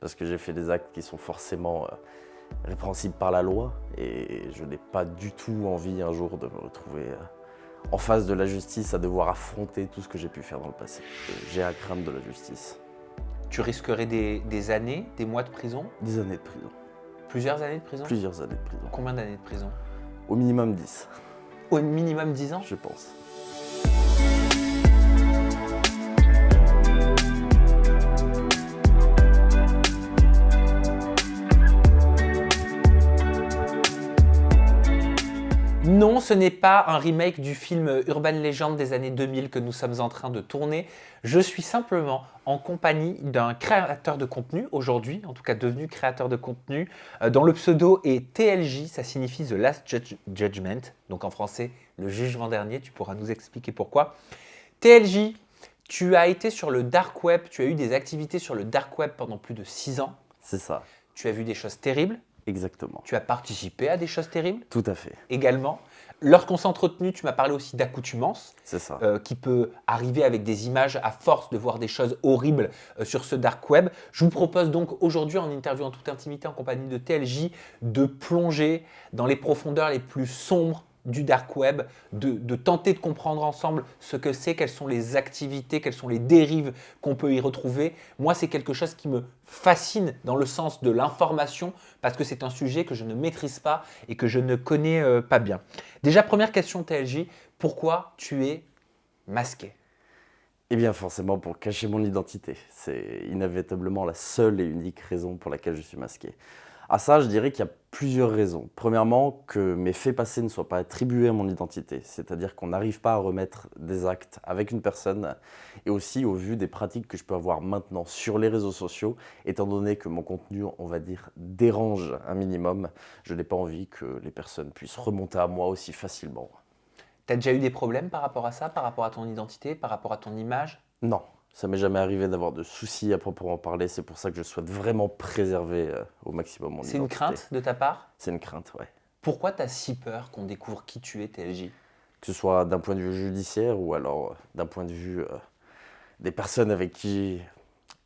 parce que j'ai fait des actes qui sont forcément répréhensibles par la loi et je n'ai pas du tout envie un jour de me retrouver en face de la justice à devoir affronter tout ce que j'ai pu faire dans le passé. J'ai à craindre de la justice. Tu risquerais des années, des mois de prison? Des années de prison. Plusieurs années de prison? Plusieurs années de prison. Combien d'années de prison? Au minimum 10, Au minimum 10 ans? je pense. Non, ce n'est pas un remake du film Urban Legend des années 2000 que nous sommes en train de tourner. Je suis simplement en compagnie d'un créateur de contenu, aujourd'hui, en tout cas devenu créateur de contenu, dont le pseudo est TLJ, ça signifie The Last Judgment, donc en français, le jugement dernier, tu pourras nous expliquer pourquoi. TLJ, tu as été sur le dark web, tu as eu des activités sur le dark web pendant plus de 6 ans. C'est ça, Tu as vu des choses terribles, exactement. tu as participé à des choses terribles Tout à fait, également. Lorsqu'on s'est entretenu, tu m'as parlé aussi d'accoutumance, c'est ça. qui peut arriver avec des images à force de voir des choses horribles sur ce dark web. Je vous propose donc aujourd'hui, en interview en toute intimité en compagnie de TLJ, de plonger dans les profondeurs les plus sombres du dark web, de tenter de comprendre ensemble ce que c'est, quelles sont les activités, quelles sont les dérives qu'on peut y retrouver. Moi, c'est quelque chose qui me fascine dans le sens de l'information parce que c'est un sujet que je ne maîtrise pas et que je ne connais pas bien. Déjà, première question TLJ, pourquoi tu es masqué? Eh bien forcément pour cacher mon identité. C'est inévitablement la seule et unique raison pour laquelle je suis masqué. À ça, je dirais qu'il y a plusieurs raisons. Premièrement, que mes faits passés ne soient pas attribués à mon identité, c'est-à-dire qu'on n'arrive pas à remettre des actes avec une personne, et aussi au vu des pratiques que je peux avoir maintenant sur les réseaux sociaux, étant donné que mon contenu, on va dire, dérange un minimum, je n'ai pas envie que les personnes puissent remonter à moi aussi facilement. Tu as déjà eu des problèmes par rapport à ça, par rapport à ton identité, par rapport à ton image? Non, ça m'est jamais arrivé d'avoir de soucis à proprement parler, c'est pour ça que je souhaite vraiment préserver au maximum mon identité. C'est une crainte de ta part? C'est une crainte, ouais. Pourquoi tu as si peur qu'on découvre qui tu es, TLJ? Que ce soit d'un point de vue judiciaire ou alors d'un point de vue des personnes avec qui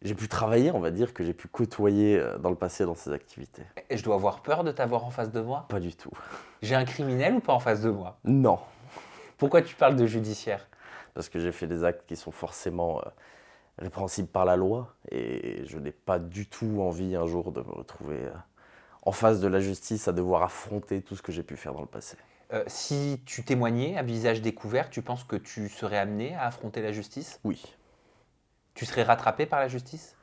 j'ai pu travailler, on va dire, que j'ai pu côtoyer dans le passé dans ces activités. Et je dois avoir peur de t'avoir en face de moi? Pas du tout. J'ai un criminel ou pas en face de moi? Non, Pourquoi tu parles de judiciaire? parce que j'ai fait des actes qui sont forcément répréhensibles par la loi et je n'ai pas du tout envie un jour de me retrouver en face de la justice à devoir affronter tout ce que j'ai pu faire dans le passé. Si tu témoignais à visage découvert, tu penses que tu serais amené à affronter la justice? Oui. Tu serais rattrapé par la justice?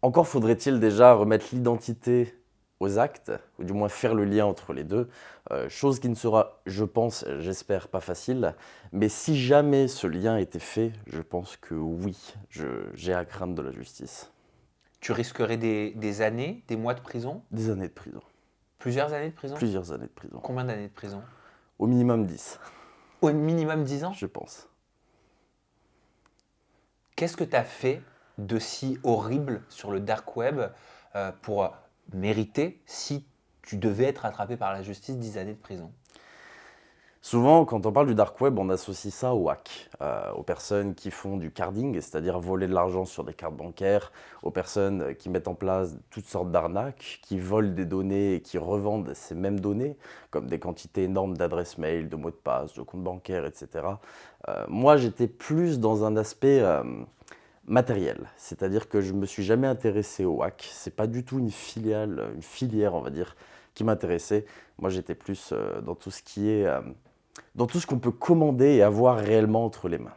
Encore faudrait-il déjà remettre l'identité aux actes, ou du moins faire le lien entre les deux, chose qui ne sera, je pense, j'espère, pas facile. Mais si jamais ce lien était fait, je pense que oui, j'ai à craindre de la justice. Tu risquerais des années, des mois de prison? Des années de prison. Plusieurs années de prison? Plusieurs années de prison. Combien d'années de prison? Au minimum 10, Au minimum 10 ans? je pense. Qu'est-ce que tu as fait de si horrible sur le dark web pour mériter, si tu devais être rattrapé par la justice, 10 années de prison? Souvent, quand on parle du dark web, on associe ça au hack, aux personnes qui font du carding, c'est-à-dire voler de l'argent sur des cartes bancaires, aux personnes qui mettent en place toutes sortes d'arnaques, qui volent des données et qui revendent ces mêmes données, comme des quantités énormes d'adresses mail, de mots de passe, de comptes bancaires, etc. Moi, j'étais plus dans un aspect matériel, c'est-à-dire que je ne me suis jamais intéressé au hack. C'est pas du tout une filière, on va dire, qui m'intéressait. Moi, j'étais plus dans tout ce qui est dans tout ce qu'on peut commander et avoir réellement entre les mains.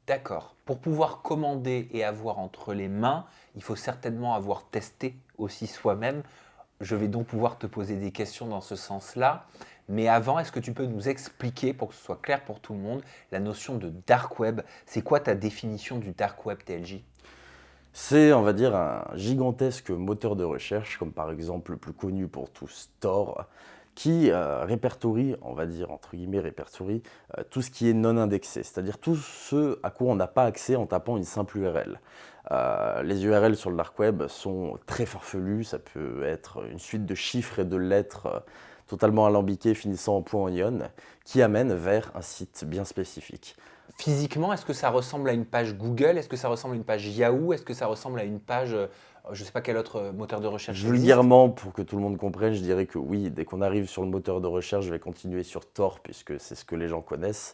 D'accord. Pour pouvoir commander et avoir entre les mains, il faut certainement avoir testé aussi soi-même. Je vais donc pouvoir te poser des questions dans ce sens-là. Mais avant, est-ce que tu peux nous expliquer, pour que ce soit clair pour tout le monde, la notion de dark web? C'est quoi ta définition du dark web, TLJ? C'est, on va dire, un gigantesque moteur de recherche, comme par exemple le plus connu pour tous, Tor, qui répertorie, on va dire, entre guillemets, répertorie tout ce qui est non indexé, c'est-à-dire tout ce à quoi on n'a pas accès en tapant une simple URL. Les URL sur le dark web sont très farfelues, ça peut être une suite de chiffres et de lettres totalement alambiquées finissant en point en ion, qui amènent vers un site bien spécifique. Physiquement, est-ce que ça ressemble à une page Google? Est-ce que ça ressemble à une page Yahoo? Est-ce que ça ressemble à une page Je ne sais pas quel autre moteur de recherche existe. Vulgairement, pour que tout le monde comprenne, je dirais que oui, dès qu'on arrive sur le moteur de recherche, je vais continuer sur Tor, puisque c'est ce que les gens connaissent.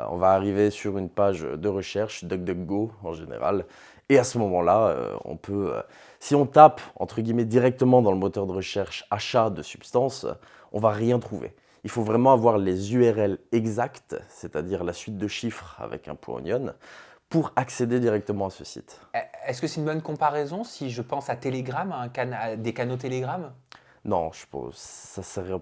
On va arriver sur une page de recherche, DuckDuckGo en général, et à ce moment-là, on peut, si on tape, entre guillemets, directement dans le moteur de recherche achat de substances, on va rien trouver. Il faut vraiment avoir les URL exactes, c'est-à-dire la suite de chiffres avec un point onion, pour accéder directement à ce site. Est-ce que c'est une bonne comparaison si je pense à Telegram, à des canaux Telegram? Non, je pense ça serait...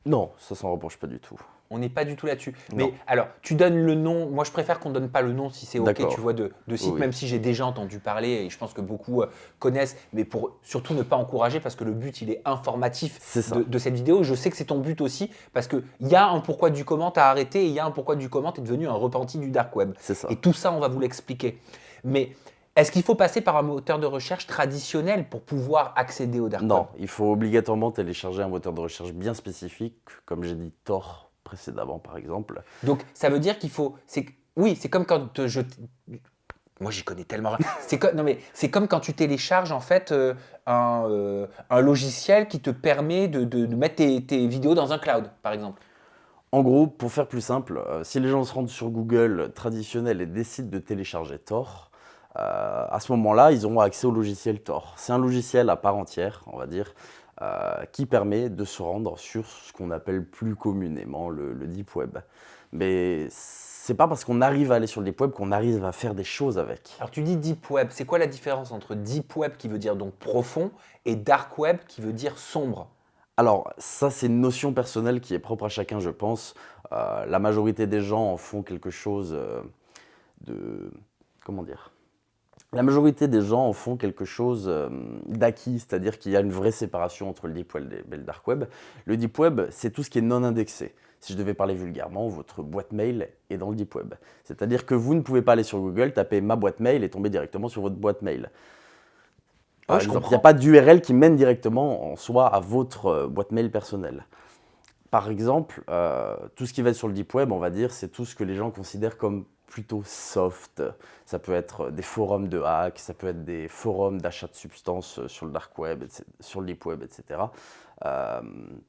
Non, ça s'en rapproche pas du tout. On n'est pas du tout là-dessus. Non. Mais alors, tu donnes le nom. Moi, je préfère qu'on ne donne pas le nom si c'est OK, D'accord. tu vois, de site, Oui. même si j'ai déjà entendu parler et je pense que beaucoup connaissent, mais pour surtout ne pas encourager parce que le but, il est informatif C'est ça. de cette vidéo. Je sais que c'est ton but aussi parce qu'il y a un pourquoi du comment t'as arrêté et il y a un pourquoi du comment t'es devenu un repenti du dark web. C'est ça. Et tout ça, on va vous l'expliquer. Mais est-ce qu'il faut passer par un moteur de recherche traditionnel pour pouvoir accéder au dark web? Non, il faut obligatoirement télécharger un moteur de recherche bien spécifique, comme j'ai dit Tor précédemment par exemple. Donc, ça veut dire qu'il faut. Oui, c'est comme quand moi, j'y connais tellement rien. Non, mais c'est comme quand tu télécharges en fait un logiciel qui te permet de mettre tes vidéos dans un cloud, par exemple. En gros, pour faire plus simple, si les gens se rendent sur Google traditionnel et décident de télécharger Tor, à ce moment-là, ils auront accès au logiciel Tor. C'est un logiciel à part entière, on va dire, qui permet de se rendre sur ce qu'on appelle plus communément le Deep Web. Mais c'est pas parce qu'on arrive à aller sur le Deep Web qu'on arrive à faire des choses avec. Alors, tu dis Deep Web. C'est quoi la différence entre Deep Web qui veut dire donc profond et Dark Web qui veut dire sombre? Alors, ça, c'est une notion personnelle qui est propre à chacun, je pense. La majorité des gens en font quelque chose de... Comment dire? La majorité des gens en font quelque chose d'acquis, c'est-à-dire qu'il y a une vraie séparation entre le Deep Web et le Dark Web. Le Deep Web, c'est tout ce qui est non indexé. Si je devais parler vulgairement, votre boîte mail est dans le Deep Web. C'est-à-dire que vous ne pouvez pas aller sur Google, taper ma boîte mail et tomber directement sur votre boîte mail. Par je exemple, il n'y comprends. a pas d'URL qui mène directement en soi à votre boîte mail personnelle. Par exemple, tout ce qui va être sur le Deep Web, on va dire, c'est tout ce que les gens considèrent comme plutôt soft. Ça peut être des forums de hack, ça peut être des forums d'achat de substances sur le Dark Web, sur le Deep Web, etc.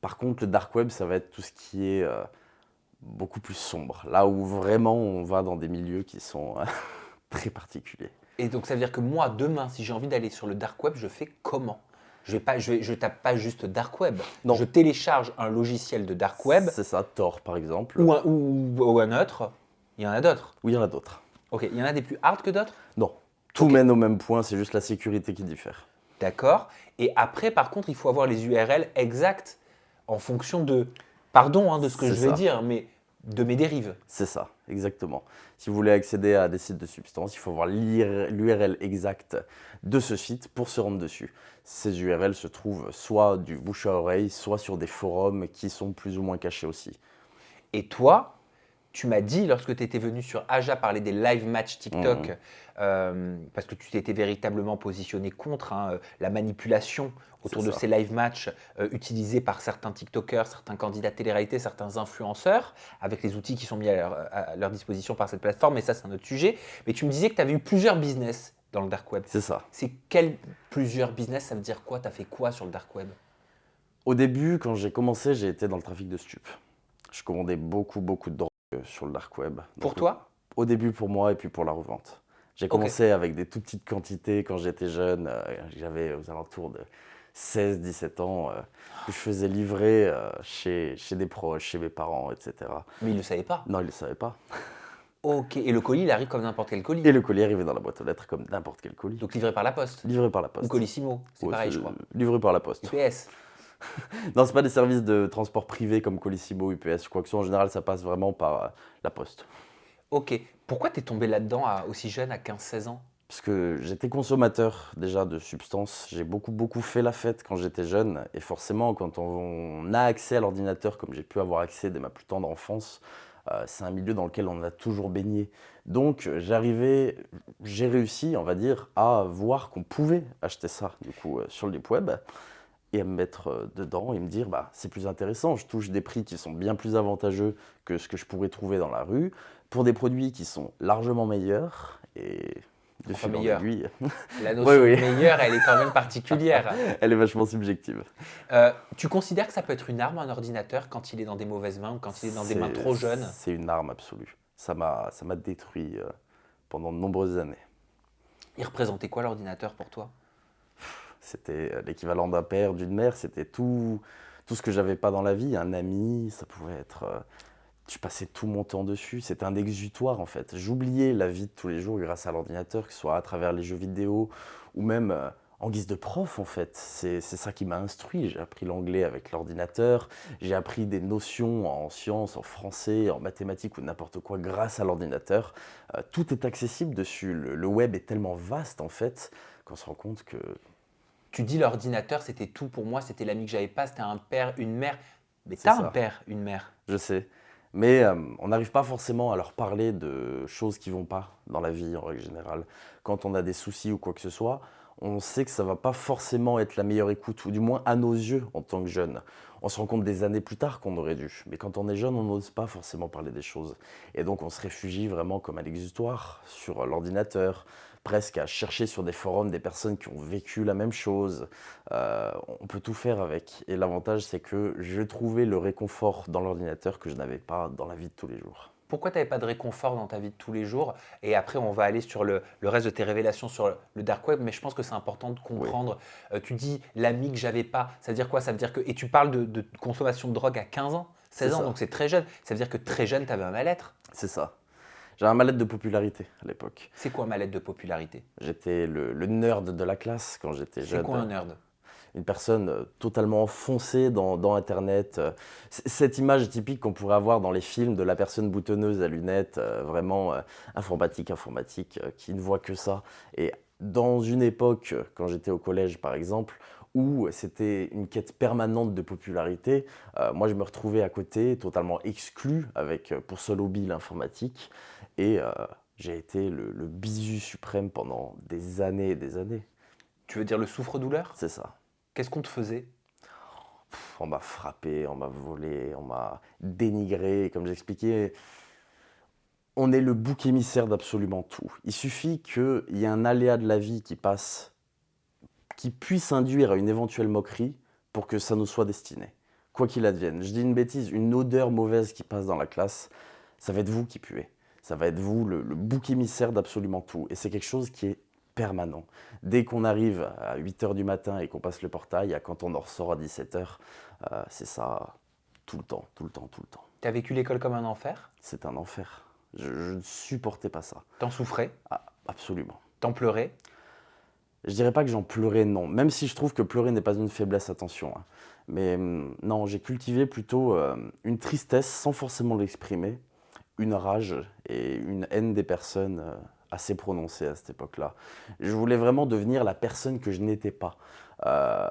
Par contre, le Dark Web, ça va être tout ce qui est beaucoup plus sombre. Là où vraiment on va dans des milieux qui sont très particuliers. Et donc, ça veut dire que moi, demain, si j'ai envie d'aller sur le Dark Web, je fais comment? Je tape pas juste Dark Web. Non. Je télécharge un logiciel de Dark Web C'est ça, Tor par exemple. ou un autre. Il y en a d'autres. Oui, il y en a d'autres. Ok, il y en a des plus hard que d'autres? Non, tout mène au même point, c'est juste la sécurité qui diffère. D'accord. Et après, par contre, il faut avoir les URL exactes en fonction de, pardon de ce que C'est je vais ça. dire, mais de mes dérives. C'est ça, exactement. Si vous voulez accéder à des sites de substances, il faut avoir l'URL exacte de ce site pour se rendre dessus. Ces URL se trouvent soit du bouche à oreille, soit sur des forums qui sont plus ou moins cachés aussi. Et toi, tu m'as dit, lorsque tu étais venu sur Aja parler des live match TikTok, parce que tu t'étais véritablement positionné contre la manipulation autour C'est de ça. ces live match utilisés par certains TikTokers, certains candidats télé-réalité, certains influenceurs, avec les outils qui sont mis à leur disposition par cette plateforme, mais ça c'est un autre sujet. Mais tu me disais que tu avais eu plusieurs business dans le dark web. C'est ça. C'est quels plusieurs business? Ça veut dire quoi? Tu as fait quoi sur le dark web? Au début, quand j'ai commencé, j'ai été dans le trafic de stupes. Je commandais beaucoup de drogue sur le dark web. Pour Donc, toi? Au début pour moi et puis pour la revente. J'ai commencé avec des tout petites quantités quand j'étais jeune. J'avais aux alentours de 16-17 ans que je faisais livrer chez des proches, chez mes parents, etc. Mais ils ne le savaient pas. Non, ils ne le savaient pas. Ok, et le colis, il arrive comme n'importe quel colis. Et le colis arrivait dans la boîte aux lettres comme n'importe quel colis. Donc livré par la poste. Livré par la poste. Ou Colissimo, c'est Ouais, pareil, je crois. Livré par la poste. UPS. Non, c'est pas des services de transport privé comme Colissimo, UPS, quoi que ce soit. En général, ça passe vraiment par la poste. Ok. Pourquoi t'es tombé là-dedans aussi jeune, à 15-16 ans? Parce que j'étais consommateur déjà de substances. J'ai beaucoup fait la fête quand j'étais jeune. Et forcément, quand on a accès à l'ordinateur, comme j'ai pu avoir accès dès ma plus tendre enfance, c'est un milieu dans lequel on a toujours baigné. Donc j'ai réussi, on va dire, à voir qu'on pouvait acheter ça du coup sur le deep web et à me mettre dedans et me dire c'est plus intéressant, je touche des prix qui sont bien plus avantageux que ce que je pourrais trouver dans la rue, pour des produits qui sont largement meilleurs et De Enfin, fil en meilleur. aiguille. La Oui, notion oui. de meilleur, elle est quand même particulière. Elle est vachement subjective. Tu considères que ça peut être une arme, un ordinateur, quand il est dans des mauvaises mains ou quand il est dans des mains trop jeunes? C'est une arme absolue. Ça m'a détruit pendant de nombreuses années. Il représentait quoi l'ordinateur pour toi? C'était l'équivalent d'un père, d'une mère. C'était tout ce que j'avais pas dans la vie. Un ami, ça pouvait être. Je passais tout mon temps dessus. C'était un exutoire en fait. J'oubliais la vie de tous les jours grâce à l'ordinateur, que ce soit à travers les jeux vidéo ou même en guise de prof en fait. C'est ça qui m'a instruit. J'ai appris l'anglais avec l'ordinateur. J'ai appris des notions en sciences, en français, en mathématiques ou n'importe quoi grâce à l'ordinateur. Tout est accessible dessus. Le web est tellement vaste en fait qu'on se rend compte que Tu dis l'ordinateur, c'était tout pour moi, c'était l'ami que j'avais pas, c'était un père, une mère. Mais c'est t'as un ça. père, une mère. Je sais. Mais on n'arrive pas forcément à leur parler de choses qui vont pas dans la vie en règle générale. Quand on a des soucis ou quoi que ce soit, on sait que ça va pas forcément être la meilleure écoute, ou du moins à nos yeux en tant que jeunes. On se rend compte des années plus tard qu'on aurait dû. Mais quand on est jeune, on n'ose pas forcément parler des choses. Et donc on se réfugie vraiment comme un exutoire sur l'ordinateur, presque à chercher sur des forums des personnes qui ont vécu la même chose. On peut tout faire avec. Et l'avantage, c'est que je trouvais le réconfort dans l'ordinateur que je n'avais pas dans la vie de tous les jours. Pourquoi tu n'avais pas de réconfort dans ta vie de tous les jours? Et après, on va aller sur le reste de tes révélations sur le dark web, mais je pense que c'est important de Oui, comprendre. Tu dis l'ami que j'avais pas, ça veut dire quoi? Ça veut dire que. Et tu parles de consommation de drogue à 15 ans, c'est 16 ans, ça. donc c'est très jeune. Ça veut dire que très jeune, tu avais un mal-être. C'est ça. J'avais un mal-être de popularité à l'époque. C'est quoi un mal-être de popularité? J'étais le nerd de la classe quand j'étais C'est jeune. quoi un nerd? Une personne totalement enfoncée dans Internet. Cette image typique qu'on pourrait avoir dans les films de la personne boutonneuse à lunettes, vraiment informatique, qui ne voit que ça. Et dans une époque, quand j'étais au collège par exemple, où c'était une quête permanente de popularité, moi je me retrouvais à côté, totalement exclu, avec pour seul hobby l'informatique. Et j'ai été le bisu suprême pendant des années et des années. Tu veux dire le souffre-douleur? C'est ça. Qu'est-ce qu'on te faisait? On m'a frappé, on m'a volé, on m'a dénigré. Comme j'expliquais, on est le bouc émissaire d'absolument tout. Il suffit qu'il y ait un aléa de la vie qui passe, qui puisse induire à une éventuelle moquerie pour que ça nous soit destiné. Quoi qu'il advienne. Je dis une bêtise, une odeur mauvaise qui passe dans la classe, ça va être vous qui puez. Ça va être vous le bouc émissaire d'absolument tout. Et c'est quelque chose qui est permanent. Dès qu'on arrive à 8 heures du matin et qu'on passe le portail, à quand on en ressort à 17 heures, c'est ça tout le temps, tout le temps, tout le temps. Tu as vécu l'école comme un enfer? C'est un enfer. Je ne supportais pas ça. T'en souffrais? Ah, absolument. T'en pleurais? Je dirais pas que j'en pleurais, non. Même si je trouve que pleurer n'est pas une faiblesse, attention, hein. Mais non, j'ai cultivé plutôt une tristesse sans forcément l'exprimer, une rage et une haine des personnes assez prononcée à cette époque-là. Je voulais vraiment devenir la personne que je n'étais pas. Euh,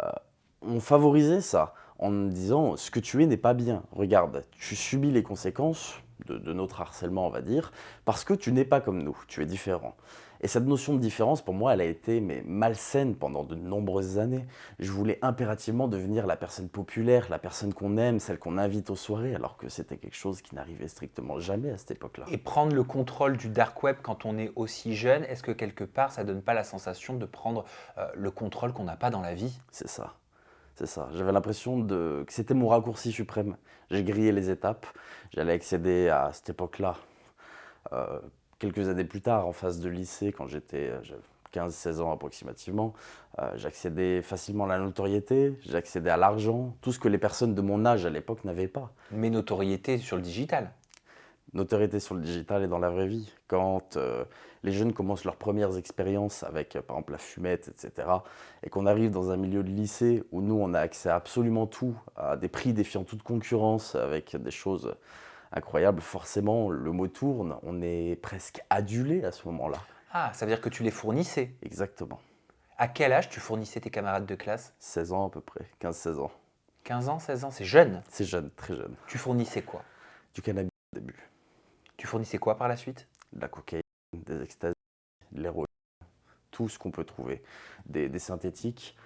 on favorisait ça en me disant ce que tu es n'est pas bien. Regarde, tu subis les conséquences de notre harcèlement, on va dire, parce que tu n'es pas comme nous, tu es différent. Et cette notion de différence, pour moi, elle a été malsaine pendant de nombreuses années. Je voulais impérativement devenir la personne populaire, la personne qu'on aime, celle qu'on invite aux soirées, alors que c'était quelque chose qui n'arrivait strictement jamais à cette époque-là. Et prendre le contrôle du dark web quand on est aussi jeune, est-ce que quelque part ça donne pas la sensation de prendre le contrôle qu'on n'a pas dans la vie? C'est ça. C'est ça. J'avais l'impression que c'était mon raccourci suprême. J'ai grillé les étapes. J'allais accéder à cette époque-là. Euh, Quelques années plus tard, en phase de lycée, quand j'avais 15-16 ans approximativement, j'accédais facilement à la notoriété, j'accédais à l'argent, tout ce que les personnes de mon âge à l'époque n'avaient pas. Mais notoriété sur le digital. Notoriété sur le digital et dans la vraie vie. Quand les jeunes commencent leurs premières expériences avec, par exemple, la fumette, etc., et qu'on arrive dans un milieu de lycée où nous, on a accès à absolument tout, à des prix défiant toute concurrence, avec des choses incroyables, forcément, le mot tourne, on est presque adulé à ce moment-là. Ah, ça veut dire que tu les fournissais. Exactement. À quel âge tu fournissais tes camarades de classe? 16 ans à peu près, 15-16 ans. 15 ans, 16 ans, c'est jeune. C'est jeune, très jeune. Tu fournissais quoi? Du cannabis au début, Tu fournissais quoi par la suite? de la cocaïne, des extasies, de l'héroïne, tout ce qu'on peut trouver. Des synthétiques,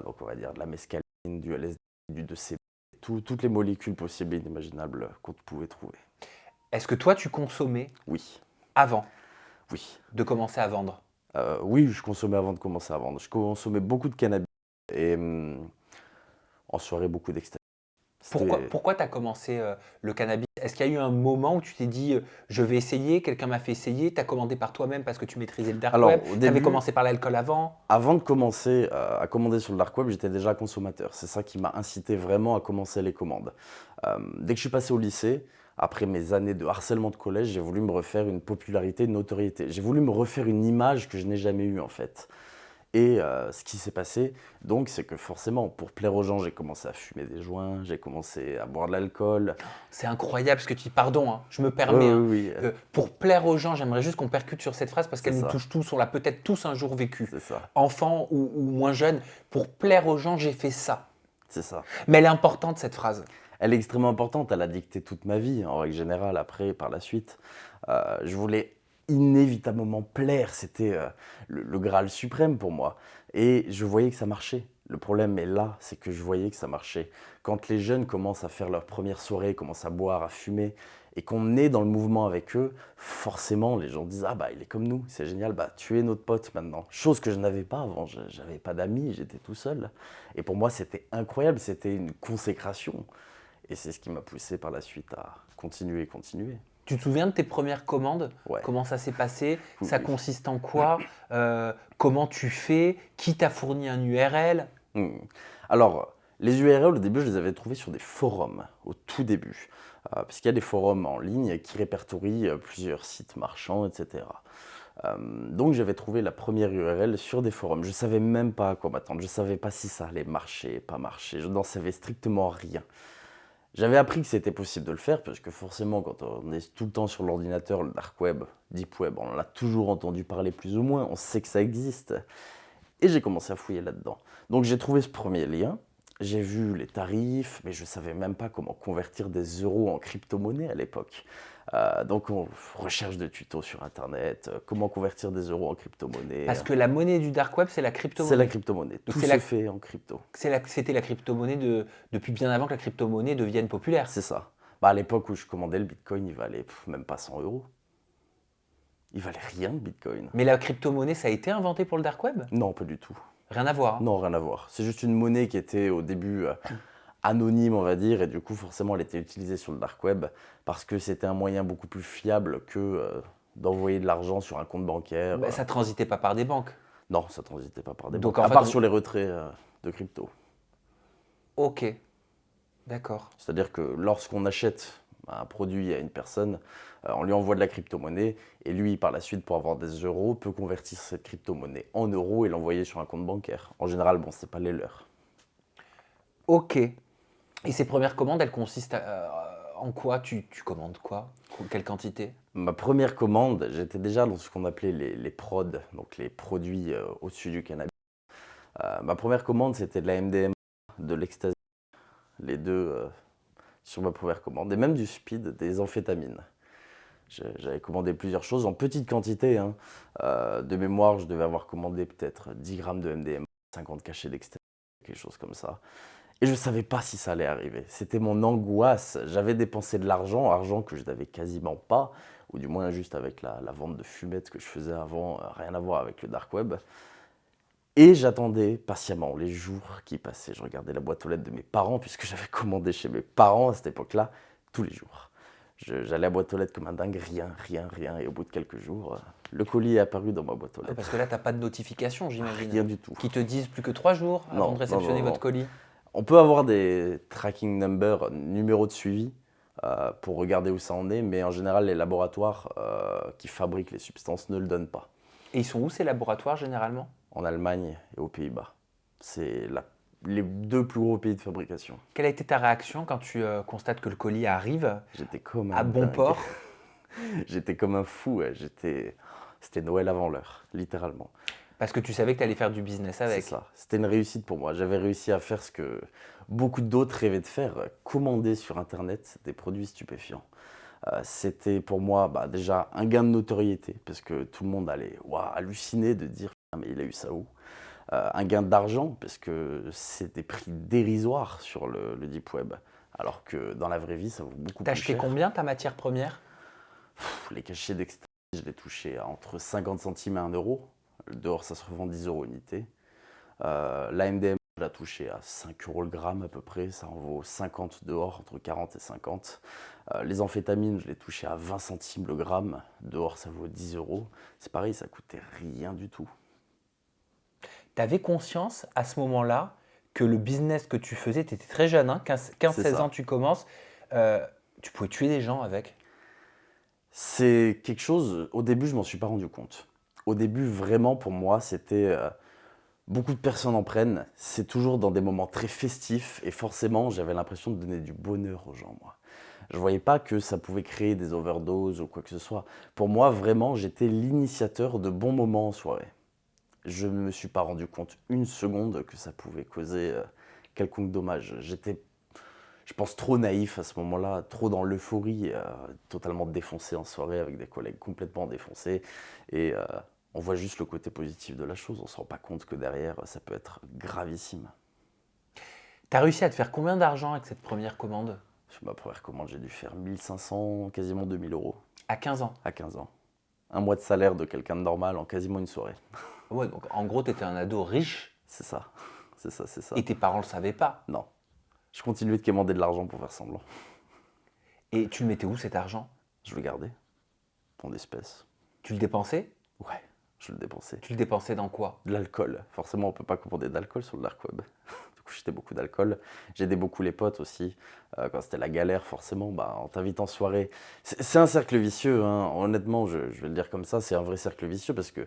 donc on va dire de la mescaline, du LSD, du 2CB, toutes les molécules possibles et inimaginables qu'on pouvait trouver. Est-ce que toi tu consommais Oui, avant oui. de commencer à vendre? Oui, je consommais avant de commencer à vendre. Je consommais beaucoup de cannabis et en soirée, beaucoup d'ecstasy. C'était Pourquoi tu as commencé le cannabis? Est-ce qu'il y a eu un moment où tu t'es dit je vais essayer, quelqu'un m'a fait essayer, tu as commandé par toi-même parce que tu maîtrisais le dark web, alors au tu avais début, commencé par l'alcool avant? avant de commencer à commander sur le dark web, j'étais déjà consommateur. C'est ça qui m'a incité vraiment à commencer les commandes. Dès que je suis passé au lycée, après mes années de harcèlement de collège, j'ai voulu me refaire une popularité, une notoriété. J'ai voulu me refaire une image que je n'ai jamais eue en fait. Et ce qui s'est passé, donc, c'est que forcément, pour plaire aux gens, j'ai commencé à fumer des joints, j'ai commencé à boire de l'alcool. C'est incroyable ce que tu dis. Pardon, hein, je me Oui, permets. Hein. oui, oui, Pour plaire aux gens, j'aimerais juste qu'on percute sur cette phrase parce c'est qu'elle nous ça, touche tous. On l'a peut-être tous un jour vécu, c'est ça, enfant ou moins jeune. Pour plaire aux gens, j'ai fait ça. c'est ça. Mais elle est importante cette phrase. Elle est extrêmement importante, elle a dicté toute ma vie, en règle générale, après, par la suite. Je voulais inévitablement plaire, c'était le Graal suprême pour moi. Et je voyais que ça marchait. Le problème est là, c'est que je voyais que ça marchait. Quand les jeunes commencent à faire leur première soirée, commencent à boire, à fumer, et qu'on est dans le mouvement avec eux, forcément, les gens disent: ah bah il est comme nous, c'est génial, bah tu es notre pote maintenant. Chose que je n'avais pas avant, je n'avais pas d'amis, j'étais tout seul. Et pour moi, c'était incroyable, c'était une consécration. Et c'est ce qui m'a poussé par la suite à continuer, continuer. Tu te souviens de tes premières commandes? Ouais, Comment ça s'est passé? oui, Ça oui. consiste en quoi? Comment tu fais? Qui t'a fourni un URL? Hmm. Alors, les URL, au début, je les avais trouvés sur des forums, au tout début. Parce qu'il y a des forums en ligne qui répertorient plusieurs sites marchands, etc. Donc, j'avais trouvé la première URL sur des forums. Je ne savais même pas à quoi m'attendre. Je ne savais pas si ça allait marcher, pas marcher. Je n'en savais strictement rien. J'avais appris que c'était possible de le faire, parce que forcément, quand on est tout le temps sur l'ordinateur, le dark web, deep web, on en a toujours entendu parler plus ou moins, on sait que ça existe. Et j'ai commencé à fouiller là-dedans. Donc j'ai trouvé ce premier lien, j'ai vu les tarifs, mais je ne savais même pas comment convertir des euros en crypto-monnaie à l'époque. Donc on recherche de tutos sur Internet, comment convertir des euros en crypto-monnaie. Parce que la monnaie du dark web, c'est la C'est la crypto-monnaie. crypto-monnaie, Donc tout se fait en crypto. c'était la crypto-monnaie depuis bien avant que la crypto-monnaie devienne populaire. C'est ça. Bah, à l'époque où je commandais, le Bitcoin, il valait même pas 100 euros. Il valait rien, le Bitcoin. Mais la crypto-monnaie, ça a été inventé pour le dark web? Non, pas du tout. Rien à voir. Hein. Non, rien à voir. C'est juste une monnaie qui était au début anonyme, on va dire, et du coup, forcément, elle était utilisée sur le dark web parce que c'était un moyen beaucoup plus fiable que d'envoyer de l'argent sur un compte bancaire. Bah, ça transitait pas par des banques. Non, ça transitait pas par des Donc banques. en À fait, part sur les retraits de crypto. ok, d'accord. C'est-à-dire que lorsqu'on achète un produit à une personne, on lui envoie de la crypto-monnaie et lui, par la suite, pour avoir des euros, peut convertir cette crypto-monnaie en euros et l'envoyer sur un compte bancaire. En général, bon, c'est pas les leurs. Ok. Et ces premières commandes, elles consistent en quoi? Tu commandes quoi? Quelle quantité? Ma première commande, j'étais déjà dans ce qu'on appelait les prods, donc les produits au-dessus du cannabis. Ma première commande, c'était de la MDMA, de l'ecstasy, les deux sur ma première commande, et même du speed, des amphétamines. J'avais commandé plusieurs choses en petite quantité. Hein. De mémoire, je devais avoir commandé peut-être 10 grammes de MDMA, 50 cachets d'ecstasy, quelque chose comme ça. Et je ne savais pas si ça allait arriver. C'était mon angoisse. J'avais dépensé de l'argent, argent que je n'avais quasiment pas, ou du moins juste avec la vente de fumettes que je faisais avant, rien à voir avec le dark web. Et j'attendais patiemment les jours qui passaient. Je regardais la boîte aux lettres de mes parents, puisque j'avais commandé chez mes parents à cette époque-là, tous les jours. J'allais à la boîte aux lettres comme un dingue, rien, rien, rien. Et au bout de quelques jours, le colis est apparu dans ma boîte aux lettres. Parce que là, tu n'as pas de notification, j'imagine. Rien du tout. Qui te disent plus que 3 jours avant Non, de réceptionner non, non, votre colis. On peut avoir des tracking numbers, numéros de suivi, pour regarder où ça en est, mais en général, les laboratoires qui fabriquent les substances ne le donnent pas. Et ils sont où ces laboratoires généralement? En Allemagne et aux Pays-Bas. C'est les deux plus gros pays de fabrication. Quelle a été ta réaction quand tu constates que le colis arrive J'étais comme un à bon dingue. port? J'étais comme un fou. Ouais. C'était Noël avant l'heure, littéralement. Parce que tu savais que tu allais faire du business avec. C'est ça. C'était une réussite pour moi. J'avais réussi à faire ce que beaucoup d'autres rêvaient de faire, commander sur Internet des produits stupéfiants. C'était pour moi déjà un gain de notoriété, parce que tout le monde allait halluciner de dire « mais il a eu ça où ?» Un gain d'argent, parce que c'est des prix dérisoires sur le deep web, alors que dans la vraie vie, ça vaut beaucoup T'as plus acheté cher. combien ta matière première? Les cachets d'ecstasy, je les touchais à entre 50 centimes et 1 euro. Dehors, ça se revend 10 euros unité. La MDMA, je l'ai touché à 5 euros le gramme à peu près. Ça en vaut 50 dehors, entre 40 et 50. Les amphétamines, je l'ai touché à 20 centimes le gramme. Dehors, ça vaut 10 euros. C'est pareil, ça coûtait rien du tout. Tu avais conscience à ce moment-là que le business que tu faisais, tu étais très jeune, hein, 15-16 ça. ans, tu commences, tu pouvais tuer des gens avec. C'est quelque chose, au début, je m'en suis pas rendu compte. Au début, vraiment, pour moi, c'était beaucoup de personnes en prennent. C'est toujours dans des moments très festifs et forcément, j'avais l'impression de donner du bonheur aux gens, moi. Je voyais pas que ça pouvait créer des overdoses ou quoi que ce soit. Pour moi, vraiment, j'étais l'initiateur de bons moments en soirée. Je ne me suis pas rendu compte une seconde que ça pouvait causer quelconque dommage. J'étais, je pense, trop naïf à ce moment-là, trop dans l'euphorie, totalement défoncé en soirée avec des collègues complètement défoncés. Et on voit juste le côté positif de la chose. On ne se rend pas compte que derrière, ça peut être gravissime. Tu as réussi à te faire combien d'argent avec cette première commande? Sur ma première commande, j'ai dû faire 1500, quasiment 2000 euros À 15 ans? à 15 ans. Un mois de salaire de quelqu'un de normal en quasiment une soirée. Ouais, donc en gros, tu étais un ado riche C'est ça, c'est ça, c'est ça. et tes parents ne le savaient pas. Non. Je continuais de quémander de l'argent pour faire semblant. Et tu le mettais où cet argent? Je le gardais en espèces. Tu le dépensais? Ouais, je le dépensais. Tu le dépensais dans quoi? De l'alcool. Forcément, on peut pas commander d'alcool sur le dark web. Du coup, j'étais beaucoup d'alcool. J'aidais beaucoup les potes aussi. Quand c'était la galère, forcément, bah, on t'invite en soirée. C'est un cercle vicieux, hein. Honnêtement, je vais le dire comme ça, c'est un vrai cercle vicieux parce que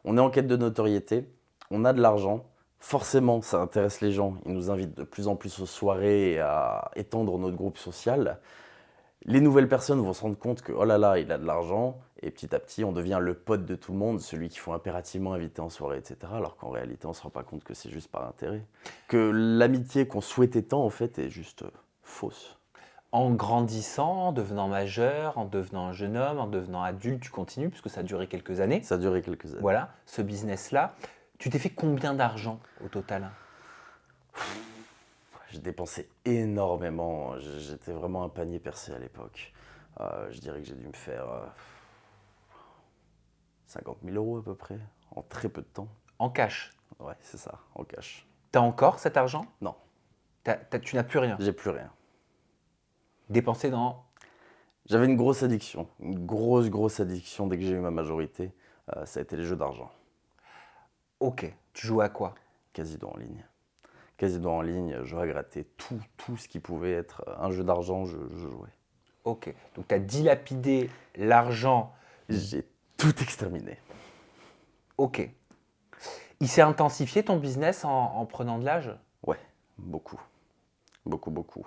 on est en quête de notoriété, on a de l'argent. Forcément, ça intéresse les gens. Ils nous invitent de plus en plus aux soirées et à étendre notre groupe social. Les nouvelles personnes vont se rendre compte que, oh là là, il a de l'argent, et petit à petit, on devient le pote de tout le monde, celui qu'il faut impérativement inviter en soirée, etc. Alors qu'en réalité, on ne se rend pas compte que c'est juste par intérêt. Que l'amitié qu'on souhaitait tant, en fait, est juste fausse. En grandissant, en devenant majeur, en devenant un jeune homme, en devenant adulte, tu continues, puisque ça a duré quelques années. Ça a duré quelques années. Voilà, ce business-là. Tu t'es fait combien d'argent au total? J'ai dépensé énormément. J'étais vraiment un panier percé à l'époque. Je dirais que j'ai dû me faire 50 000 euros à peu près, en très peu de temps. En cash. Ouais, c'est ça, en cash. T'as encore cet argent? Non, Tu n'as plus rien. j'ai plus rien. Dépensé dans... J'avais une grosse addiction, une grosse addiction dès que j'ai eu ma majorité. Ça a été les jeux d'argent, Ok, tu jouais à quoi? casino en ligne. Casino en ligne, je regrettais tout ce qui pouvait être un jeu d'argent, je jouais. Ok, donc tu as dilapidé l'argent. J'ai tout exterminé. Ok. Il s'est intensifié ton business en prenant de l'âge? Ouais, beaucoup. Beaucoup.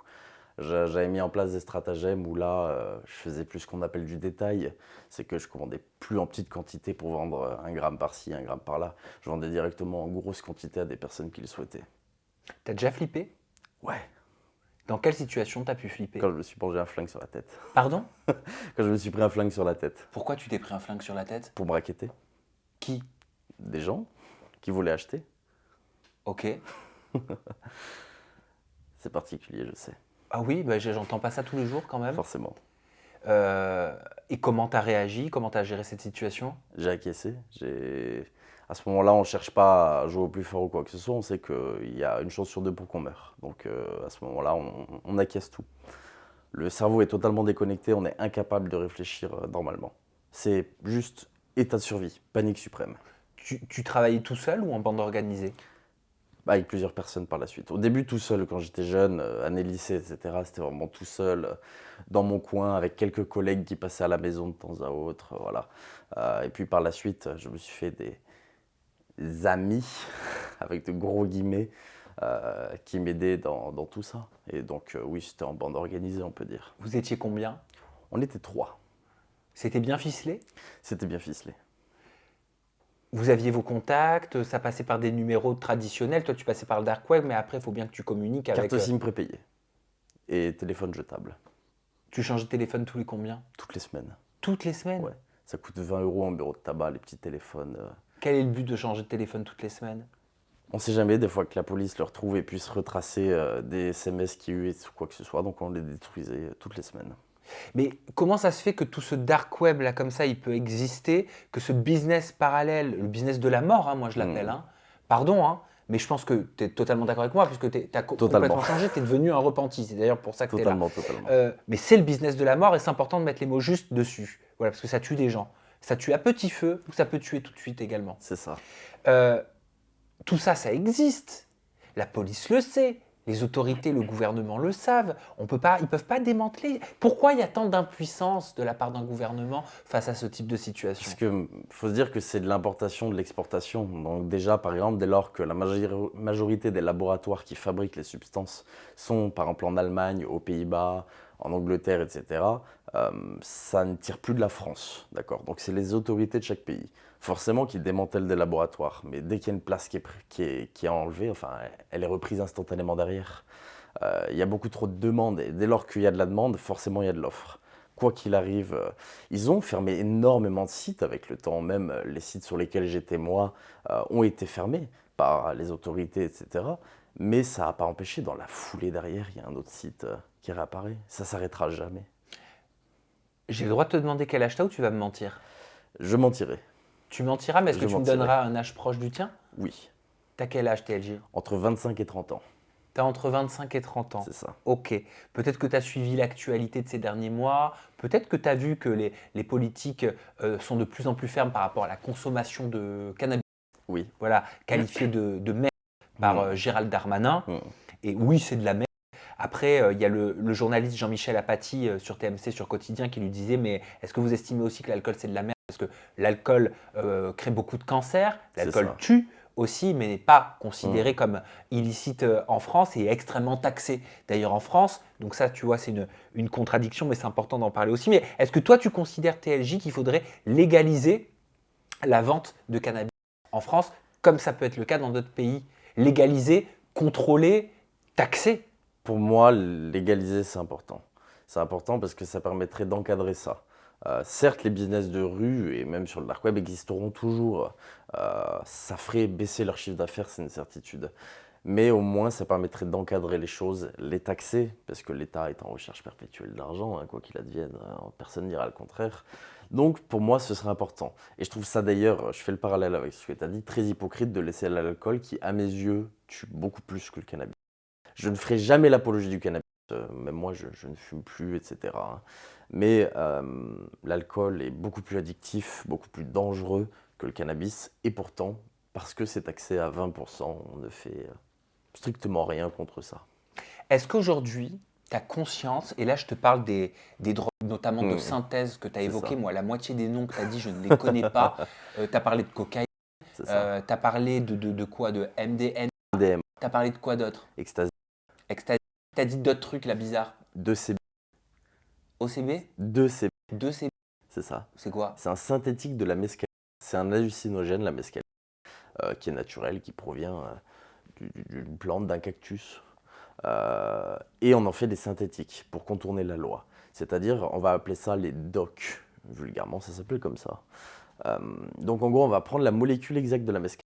J'avais mis en place des stratagèmes où là, je faisais plus ce qu'on appelle du détail. C'est que je commandais plus en petite quantité pour vendre 1 gramme par-ci, 1 gramme par-là. Je vendais directement en grosse quantité à des personnes qui le souhaitaient. T'as déjà flippé? Ouais, Dans quelle situation t'as pu flipper? quand je me suis mangé un flingue sur la tête. Pardon? Quand je me suis pris un flingue sur la tête Pourquoi tu t'es pris un flingue sur la tête? pour me racketter. Qui? Des gens qui voulaient acheter. Ok. C'est particulier, je sais, Ah oui, bah, j'entends pas ça tous les jours quand même. forcément. Et comment t'as réagi? Comment t'as géré cette situation? J'ai acquiescé. À ce moment-là, on ne cherche pas à jouer au plus fort ou quoi que ce soit. On sait qu'il y a une chance sur deux pour qu'on meure. Donc à ce moment-là, on acquiesce tout. Le cerveau est totalement déconnecté. On est incapable de réfléchir normalement. C'est juste état de survie, panique suprême. Tu travaillais tout seul ou en bande organisée? Avec plusieurs personnes par la suite. Au début, tout seul, quand j'étais jeune, année lycée, etc., c'était vraiment tout seul, dans mon coin, avec quelques collègues qui passaient à la maison de temps à autre, voilà. Et puis par la suite, je me suis fait des amis, avec de gros guillemets, qui m'aidaient dans tout ça. Et donc, oui, c'était en bande organisée, on peut dire. Vous étiez combien? On était 3. C'était bien ficelé? C'était bien ficelé. Vous aviez vos contacts, ça passait par des numéros traditionnels. Toi, tu passais par le dark web, mais après, il faut bien que tu communiques avec. Carte SIM prépayée. Et téléphone jetable. Tu changeais de téléphone tous les combien? Toutes les semaines. Toutes les semaines? Ouais. Ça coûte 20 € en bureau de tabac, les petits téléphones. Quel est le but de changer de téléphone toutes les semaines? On sait jamais, des fois que la police le retrouve et puisse retracer des SMS qu'il y a eu ou quoi que ce soit, donc on les détruisait toutes les semaines. Mais comment ça se fait que tout ce dark web là comme ça, il peut exister, que ce business parallèle, le business de la mort, hein, moi je l'appelle, hein, pardon, hein, mais je pense que tu es totalement d'accord avec moi, puisque tu as Totalement. complètement changé, tu es devenu un repenti, c'est d'ailleurs pour ça que tu es là. Totalement. Mais c'est le business de la mort et c'est important de mettre les mots justes dessus, voilà, parce que ça tue des gens. Ça tue à petit feu ou ça peut tuer tout de suite également. C'est ça. Euh, Tout ça, ça existe. La police le sait. Les autorités, le gouvernement le savent. Ils ne peuvent pas démanteler. Pourquoi il y a tant d'impuissance de la part d'un gouvernement face à ce type de situation? Parce qu'il faut se dire que c'est de l'importation, de l'exportation. Donc déjà, par exemple, dès lors que la majorité des laboratoires qui fabriquent les substances sont, par exemple, en Allemagne, aux Pays-Bas, en Angleterre, etc., ça ne tire plus de la France. D'accord. Donc c'est les autorités de chaque pays. Forcément qui démantèlent des laboratoires, mais dès qu'il y a une place qui est enlevée, enfin, elle est reprise instantanément derrière. Il y a beaucoup trop de demandes, et dès lors qu'il y a de la demande, forcément il y a de l'offre. Quoi qu'il arrive, ils ont fermé énormément de sites avec le temps, même les sites sur lesquels j'étais moi ont été fermés par les autorités, etc. Mais ça n'a pas empêché, dans la foulée derrière, il y a un autre site qui réapparaît. Ça ne s'arrêtera jamais. J'ai le droit de te demander quel âge t'as ou tu vas me mentir? Je mentirai. Tu mentiras, mais est-ce que Je tu me mentirai. donneras un âge proche du tien? Oui, T'as quel âge, TLJ? entre 25 et 30 ans, T'as entre 25 et 30 ans. c'est ça. Ok. Peut-être que tu as suivi l'actualité de ces derniers mois. Peut-être que tu as vu que les politiques sont de plus en plus fermes par rapport à la consommation de cannabis. Oui. Voilà, qualifié de merde par Gérald Darmanin. Mm. Et oui, c'est de la merde. Après, il y a le journaliste Jean-Michel Apathy sur TMC, sur Quotidien, qui lui disait « Mais est-ce que vous estimez aussi que l'alcool, c'est de la merde ?» Parce que l'alcool crée beaucoup de cancers, l'alcool ça. tue aussi, mais n'est pas considéré comme illicite en France et est extrêmement taxé. D'ailleurs, en France, donc ça, tu vois, c'est une contradiction, mais c'est important d'en parler aussi. Mais est-ce que toi, tu considères, TLJ, qu'il faudrait légaliser la vente de cannabis en France, comme ça peut être le cas dans d'autres pays? Légaliser, contrôler, taxer? Pour moi, légaliser, c'est important. C'est important parce que ça permettrait d'encadrer ça. Certes, les business de rue et même sur le dark web existeront toujours. Ça ferait baisser leur chiffre d'affaires, c'est une certitude. Mais au moins, ça permettrait d'encadrer les choses, les taxer, parce que l'État est en recherche perpétuelle d'argent, hein, quoi qu'il advienne, personne n'ira le contraire. Donc, pour moi, ce serait important. Et je trouve ça d'ailleurs, je fais le parallèle avec ce que tu as dit, très hypocrite de laisser l'alcool qui, à mes yeux, tue beaucoup plus que le cannabis. Je ne ferai jamais l'apologie du cannabis, même moi je ne fume plus, etc. hein. Mais l'alcool est beaucoup plus addictif, beaucoup plus dangereux que le cannabis, et pourtant, parce que c'est taxé à 20%, on ne fait strictement rien contre ça. Est-ce qu'aujourd'hui, tu as conscience, et là je te parle des drogues, notamment de synthèse que tu as C'est évoquées, ça. moi la moitié des noms que tu as dit, je ne les connais pas. Tu as parlé de cocaïne, C'est ça. tu as parlé de quoi? De MDN, MDM, tu as parlé de quoi d'autre? ecstasy, Ecstasy. Tu as dit d'autres trucs là bizarres. 2CB, OCB? 2CB, 2CB, c'est ça. c'est quoi? C'est un synthétique de la mescaline. C'est un hallucinogène, la mescaline, qui est naturel, qui provient d'une plante, d'un cactus. Et on en fait des synthétiques pour contourner la loi. C'est-à-dire, on va appeler ça les DOC, vulgairement, ça s'appelle comme ça. Donc en gros, on va prendre la molécule exacte de la mescaline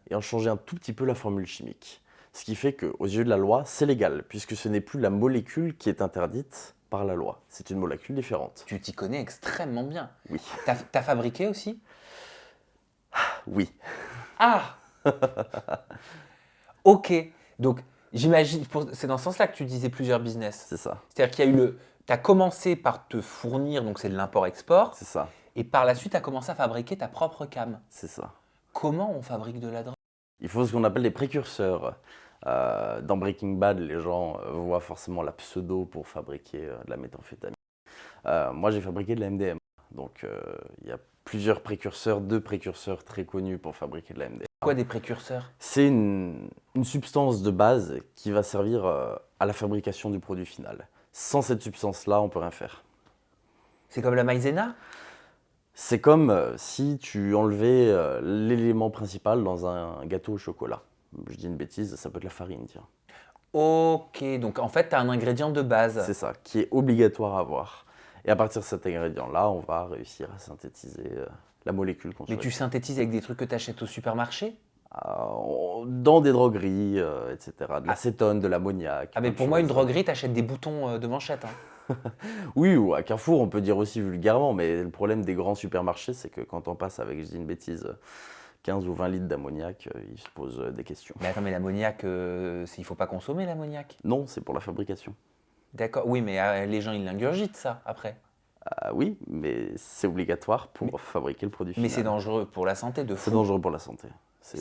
et en changer un tout petit peu la formule chimique. Ce qui fait qu'aux yeux de la loi, c'est légal, puisque ce n'est plus la molécule qui est interdite par la loi. C'est une molécule différente. Tu t'y connais extrêmement bien. Oui. T'as fabriqué aussi? Oui. Ah! Ok. Donc, j'imagine, c'est dans ce sens-là que tu disais plusieurs business. C'est ça. C'est-à-dire qu'il y a eu tu as commencé par te fournir, donc c'est de l'import-export, C'est ça. et par la suite, tu as commencé à fabriquer ta propre cam. C'est ça. Comment on fabrique de la drogue? Il faut ce qu'on appelle des précurseurs. Dans Breaking Bad, les gens voient forcément la pseudo pour fabriquer de la méthamphétamine. Moi, j'ai fabriqué de la MDMA. Donc, il y a plusieurs précurseurs, 2 précurseurs très connus pour fabriquer de la MDMA. Quoi des précurseurs? C'est une substance de base qui va servir à la fabrication du produit final. Sans cette substance-là, on ne peut rien faire. C'est comme la maïzena? C'est comme si tu enlevais l'élément principal dans un gâteau au chocolat. Je dis une bêtise, ça peut être la farine, tiens. Ok, donc en fait, tu as un ingrédient de base. C'est ça, qui est obligatoire à avoir. Et à partir de cet ingrédient-là, on va réussir à synthétiser la molécule qu'on Mais souhaite. tu synthétises avec des trucs que tu achètes au supermarché? Dans des drogueries, etc. De l'acétone, de l'ammoniac. Ah, mais plein de pour moi, une choses. droguerie, tu achètes des boutons de manchette. Hein. Oui, ou à Carrefour, on peut dire aussi vulgairement, mais le problème des grands supermarchés, c'est que quand on passe avec, je dis une bêtise, 15 ou 20 litres d'ammoniac, ils se posent des questions. Mais attends, mais l'ammoniac, il faut pas consommer l'ammoniac. Non, c'est pour la fabrication. D'accord, oui, mais les gens, ils l'ingurgitent, ça, après. Ah oui, mais c'est obligatoire pour fabriquer le produit Mais c'est final. dangereux pour la santé, de C'est fou. dangereux pour la santé.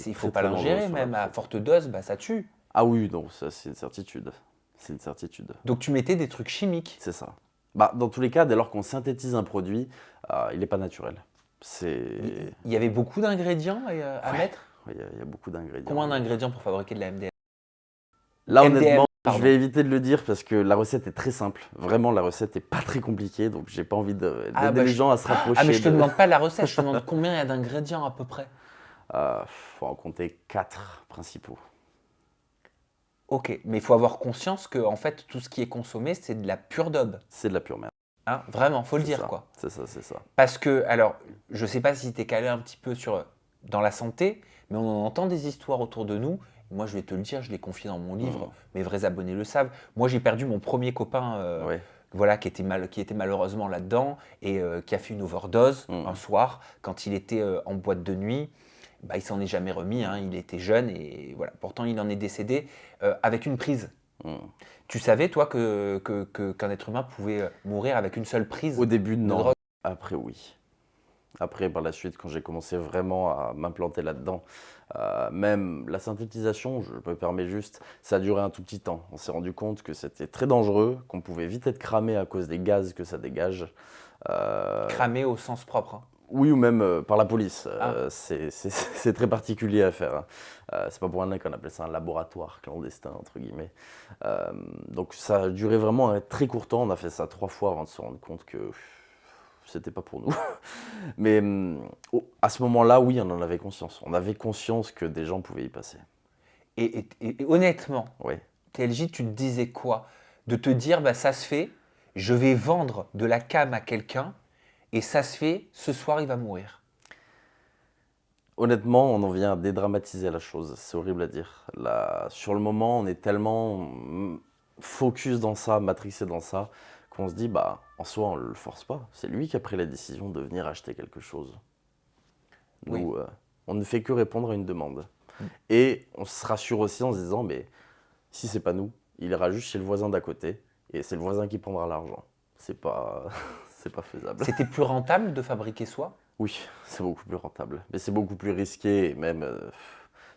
Il faut très, pas très dangereux l'ingérer, sur la même à santé. forte dose, bah, ça tue. Ah oui, non, ça c'est une certitude. C'est une certitude. Donc tu mettais des trucs chimiques. C'est ça. Bah, dans tous les cas, dès lors qu'on synthétise un produit, il n'est pas naturel. C'est... Il y avait beaucoup d'ingrédients à Ouais. mettre. Il y a beaucoup d'ingrédients. Combien d'ingrédients pour fabriquer de la MDMA? Là, MDM, honnêtement, pardon. je vais éviter de le dire parce que la recette est très simple. Vraiment, la recette n'est pas très compliquée, donc j'ai pas envie d'aider bah, les gens à se rapprocher. Ah, mais je te demande pas la recette, je te demande combien il y a d'ingrédients à peu près. Faut en compter 4 principaux. Ok, mais il faut avoir conscience que en fait, tout ce qui est consommé, c'est de la pure daube. C'est de la pure merde. Hein, vraiment, faut le C'est dire, ça. quoi. C'est ça, c'est ça. Parce que, alors, je sais pas si tu es calé un petit peu dans la santé, mais on en entend des histoires autour de nous. Moi, je vais te le dire, je l'ai confié dans mon livre, mes vrais abonnés le savent. Moi, j'ai perdu mon premier copain Ouais. voilà, qui était malheureusement là-dedans et qui a fait une overdose un soir quand il était en boîte de nuit. Bah, il s'en est jamais remis, hein, il était jeune et voilà. Pourtant, il en est décédé avec une prise. Tu savais, toi, qu'un être humain pouvait mourir avec une seule prise Au début, de non. drogue? Après, oui. Après, par la suite, quand j'ai commencé vraiment à m'implanter là-dedans, même la synthétisation, je me permets juste, ça a duré un tout petit temps. On s'est rendu compte que c'était très dangereux, qu'on pouvait vite être cramé à cause des gaz que ça dégage. Cramé au sens propre. Hein. Oui, ou même par la police. Ah. C'est très particulier à faire. Hein. C'est pas pour rien qu'on appelle ça un laboratoire clandestin, entre guillemets. Donc ça a duré vraiment un très court temps. On a fait ça 3 fois avant de se rendre compte que c'était pas pour nous. Mais à ce moment-là, oui, on en avait conscience. On avait conscience que des gens pouvaient y passer. Et honnêtement, Oui. TLJ, tu te disais quoi? De te dire, bah, ça se fait, je vais vendre de la cam à quelqu'un, et ça se fait, ce soir, il va mourir. Honnêtement, on en vient à dédramatiser la chose. C'est horrible à dire. Là, sur le moment, on est tellement focus dans ça, matrixé dans ça, qu'on se dit, bah, en soi, on ne le force pas. C'est lui qui a pris la décision de venir acheter quelque chose. Nous, on ne fait que répondre à une demande. Et on se rassure aussi en se disant, mais si c'est pas nous, il ira juste chez le voisin d'à côté, et c'est le voisin qui prendra l'argent. C'est pas, c'est pas faisable. C'était plus rentable de fabriquer soi? Oui, c'est beaucoup plus rentable. Mais c'est beaucoup plus risqué, et même,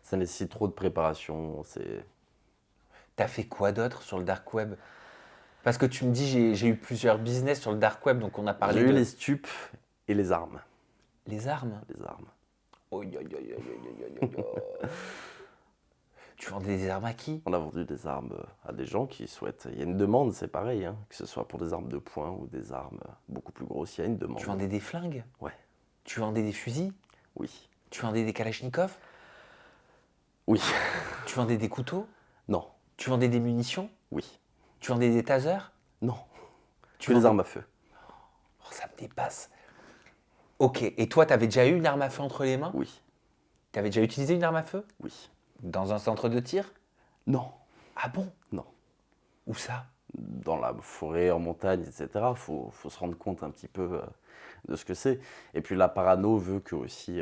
ça nécessite trop de préparation. T'as fait quoi d'autre sur le dark web? Parce que tu me dis, j'ai eu plusieurs business sur le dark web, donc on a parlé J'ai eu de... les stupes et les armes. Les armes. Les armes. Oi, oi, oi, oi, oi, oi, oi. Tu vendais des armes à qui? On a vendu des armes à des gens qui souhaitent. Il y a une demande, c'est pareil, hein, que ce soit pour des armes de poing ou des armes beaucoup plus grosses, il y a une demande. Tu vendais des flingues? Ouais, Tu vendais des fusils? oui. Tu vendais des kalachnikovs? Oui. Tu vendais des couteaux? Non. Tu vendais des munitions? Oui. Tu vendais des tasers? Non. Tu Que les vendais- armes à feu. Oh, ça me dépasse. Ok, et toi, t'avais déjà eu une arme à feu entre les mains? Oui. T'avais déjà utilisé une arme à feu? Oui. Dans un centre de tir? Non. Ah bon? Non. Où ça? Dans la forêt, en montagne, etc. Faut se rendre compte un petit peu de ce que c'est. Et puis la parano veut que aussi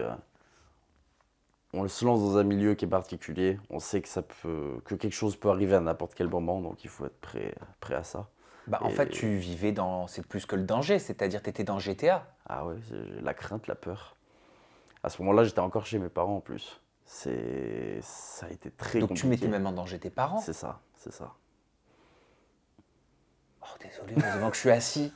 on se lance dans un milieu qui est particulier. On sait que quelque chose peut arriver à n'importe quel moment, donc il faut être prêt à ça. Bah, en Et- fait, tu vivais dans... C'est plus que le danger, c'est-à-dire t'étais dans GTA. Ah ouais, j'ai la crainte, la peur. À ce moment-là, j'étais encore chez mes parents en plus. Ça a été très Donc compliqué. tu mettais même en danger tes parents. C'est ça, c'est ça. Oh, désolé, heureusement que je suis assis.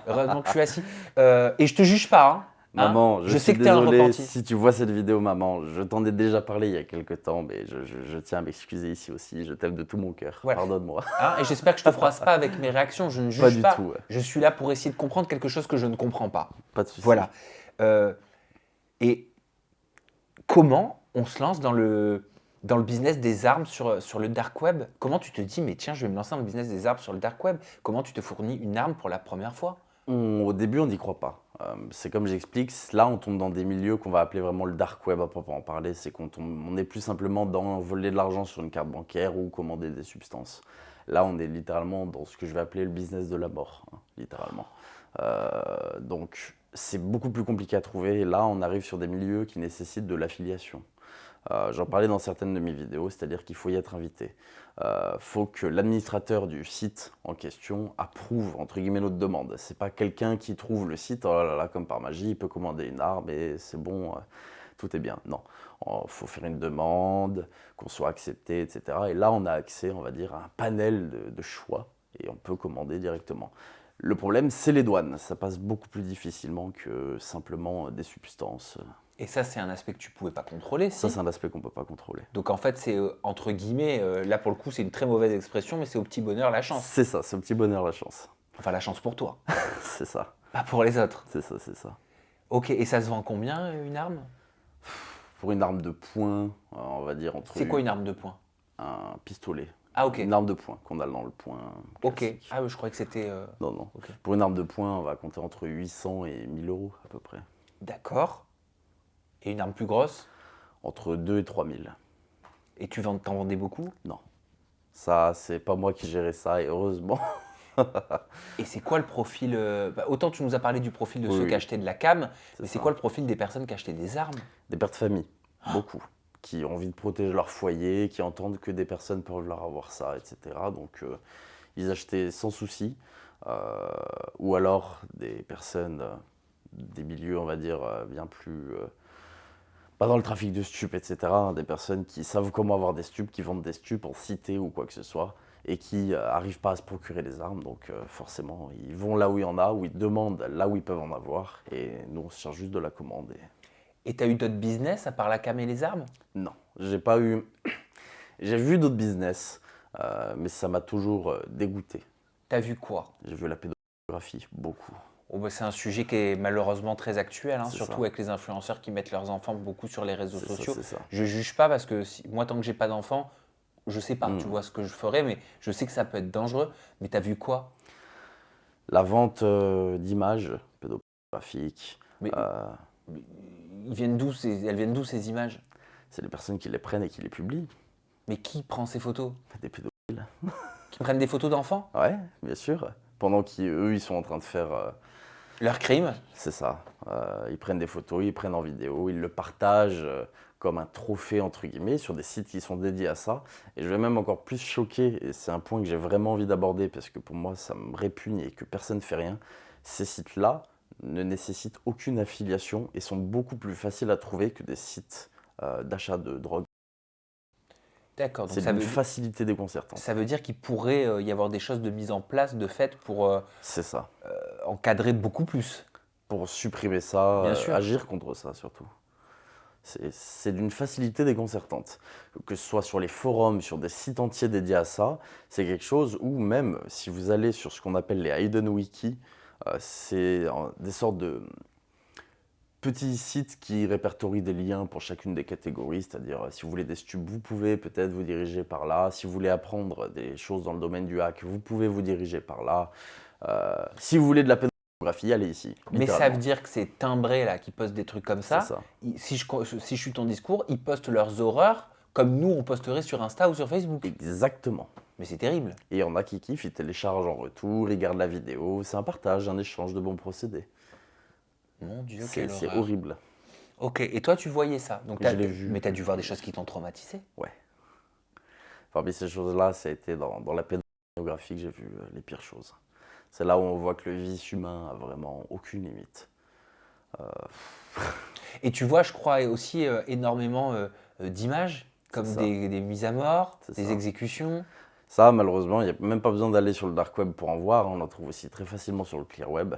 Heureusement que je suis assis. Et je te juge pas, hein. Maman, je sais suis que t'es un désolé repenti. si tu vois cette vidéo, maman. Je t'en ai déjà parlé il y a quelques temps, mais je tiens à m'excuser ici aussi. Je t'aime de tout mon cœur. Voilà. Pardonne-moi. Hein, et j'espère que je te froisse pas avec mes réactions. Je ne juge Pas du pas. tout, ouais. Je suis là pour essayer de comprendre quelque chose que je ne comprends pas. Pas de soucis. Voilà. Et comment on se lance dans le business des armes sur le dark web? Comment tu te dis, mais tiens, je vais me lancer dans le business des armes sur le dark web? Comment tu te fournis une arme pour la première fois? Au début, on n'y croit pas. C'est comme j'explique, là on tombe dans des milieux qu'on va appeler vraiment le dark web à proprement parler. C'est quand on est plus simplement dans voler de l'argent sur une carte bancaire ou commander des substances. Là on est littéralement dans ce que je vais appeler le business de la mort, hein, littéralement. Donc c'est beaucoup plus compliqué à trouver. Et là on arrive sur des milieux qui nécessitent de l'affiliation. J'en parlais dans certaines de mes vidéos, c'est-à-dire qu'il faut y être invité. Faut que l'administrateur du site en question approuve, entre guillemets, notre demande. C'est pas quelqu'un qui trouve le site, oh là là, comme par magie, il peut commander une arme et c'est bon, tout est bien. Non, il faut faire une demande, qu'on soit accepté, etc. Et là, on a accès, on va dire, à un panel de choix et on peut commander directement. Le problème, c'est les douanes. Ça passe beaucoup plus difficilement que simplement des substances. Et ça, c'est un aspect que tu pouvais pas contrôler, Ça, si. c'est un aspect qu'on peut pas contrôler. Donc en fait, c'est entre guillemets, là pour le coup, c'est une très mauvaise expression, mais c'est au petit bonheur la chance. C'est ça, c'est au petit bonheur la chance. Enfin, la chance pour toi, C'est ça, pas pour les autres. c'est ça, c'est ça. Ok, et ça se vend combien une arme? Pour une arme de poing, on va dire entre C'est quoi une arme de poing? un pistolet. Ah ok, Une arme de poing qu'on a dans le poing ok. classique. Ah oui, je croyais que c'était... Non, non. Ok. Pour une arme de poing, on va compter entre 800 et 1000 euros à peu près. D'accord. Et une arme plus grosse? Entre 2 et 3000. Et t'en vendais beaucoup? Non. Ça, c'est pas moi qui gérais ça, et heureusement. Et c'est quoi le profil autant tu nous as parlé du profil de Oui, ceux oui. qui achetaient de la cam, mais c'est ça. quoi le profil des personnes qui achetaient des armes? Des pères de famille, beaucoup. Qui ont envie de protéger leur foyer, qui entendent que des personnes peuvent leur avoir ça, etc. Donc, ils achetaient sans souci. Ou alors des personnes, des milieux, on va dire, bien plus. Pas dans le trafic de stupes, etc. Hein, des personnes qui savent comment avoir des stupes, qui vendent des stupes en cité ou quoi que ce soit, et qui n'arrivent pas à se procurer des armes. Donc, forcément, ils vont là où il y en a, où ils demandent là où ils peuvent en avoir. Et nous, on se charge juste de la commande. Et t'as eu d'autres business à part la cam et les armes? Non, j'ai pas eu. J'ai vu d'autres business, mais ça m'a toujours dégoûté. T'as vu quoi? J'ai vu la pédographie, beaucoup. Oh, bah, c'est un sujet qui est malheureusement très actuel, hein, C'est surtout ça. avec les influenceurs qui mettent leurs enfants beaucoup sur les réseaux C'est ça, sociaux. c'est ça. Je juge pas parce que moi, tant que j'ai pas d'enfant, je sais pas, Mm. tu vois ce que je ferais, mais je sais que ça peut être dangereux. Mais t'as vu quoi? La vente d'images pédographiques, Mais euh, elles viennent d'où ces images? c'est les personnes qui les prennent et qui les publient. Mais qui prend ces photos? Des pédophiles. Qui prennent des photos d'enfants? Ouais, bien sûr. Pendant qu'eux, ils sont en train de faire. Leur crime? C'est ça. Ils prennent des photos, ils prennent en vidéo, ils le partagent comme un trophée, entre guillemets, sur des sites qui sont dédiés à ça. Et je vais même encore plus choquer, et c'est un point que j'ai vraiment envie d'aborder, parce que pour moi, ça me répugne et que personne ne fait rien. Ces sites-là ne nécessitent aucune affiliation et sont beaucoup plus faciles à trouver que des sites d'achat de drogue. D'accord, donc C'est d'une facilité déconcertante. ça veut dire qu'il pourrait y avoir des choses de mise en place de fait pour C'est ça. encadrer beaucoup plus. Pour supprimer ça, Bien sûr. agir contre ça surtout. C'est d'une facilité déconcertante. Que ce soit sur les forums, sur des sites entiers dédiés à ça, c'est quelque chose où même si vous allez sur ce qu'on appelle les hidden wiki, c'est des sortes de petits sites qui répertorient des liens pour chacune des catégories, c'est-à-dire si vous voulez des stupes, vous pouvez peut-être vous diriger par là. Si vous voulez apprendre des choses dans le domaine du hack, vous pouvez vous diriger par là. Si vous voulez de la pédographie, allez ici. Mais ça littéralement. veut dire que ces timbrés là qui postent des trucs comme C'est ça, ça. si je suis ton discours, ils postent leurs horreurs comme nous on posterait sur Insta ou sur Facebook. Exactement. Mais c'est terrible. Et il y en a qui kiffent, ils téléchargent en retour, ils gardent la vidéo. C'est un partage, un échange de bons procédés. Mon Dieu, C'est quelle c'est horreur. horrible. Ok, et toi tu voyais ça. Donc Je l'ai vu. Mais t'as dû voir des choses qui t'ont traumatisé. Ouais. Parmi ces choses-là, ça a été dans la pédographie que j'ai vu les pires choses. C'est là où on voit que le vice humain a vraiment aucune limite. Et tu vois, je crois aussi énormément d'images, comme C'est ça. des mises à mort, C'est des ça. exécutions. Ça, malheureusement, il n'y a même pas besoin d'aller sur le dark web pour en voir. On en trouve aussi très facilement sur le clear web.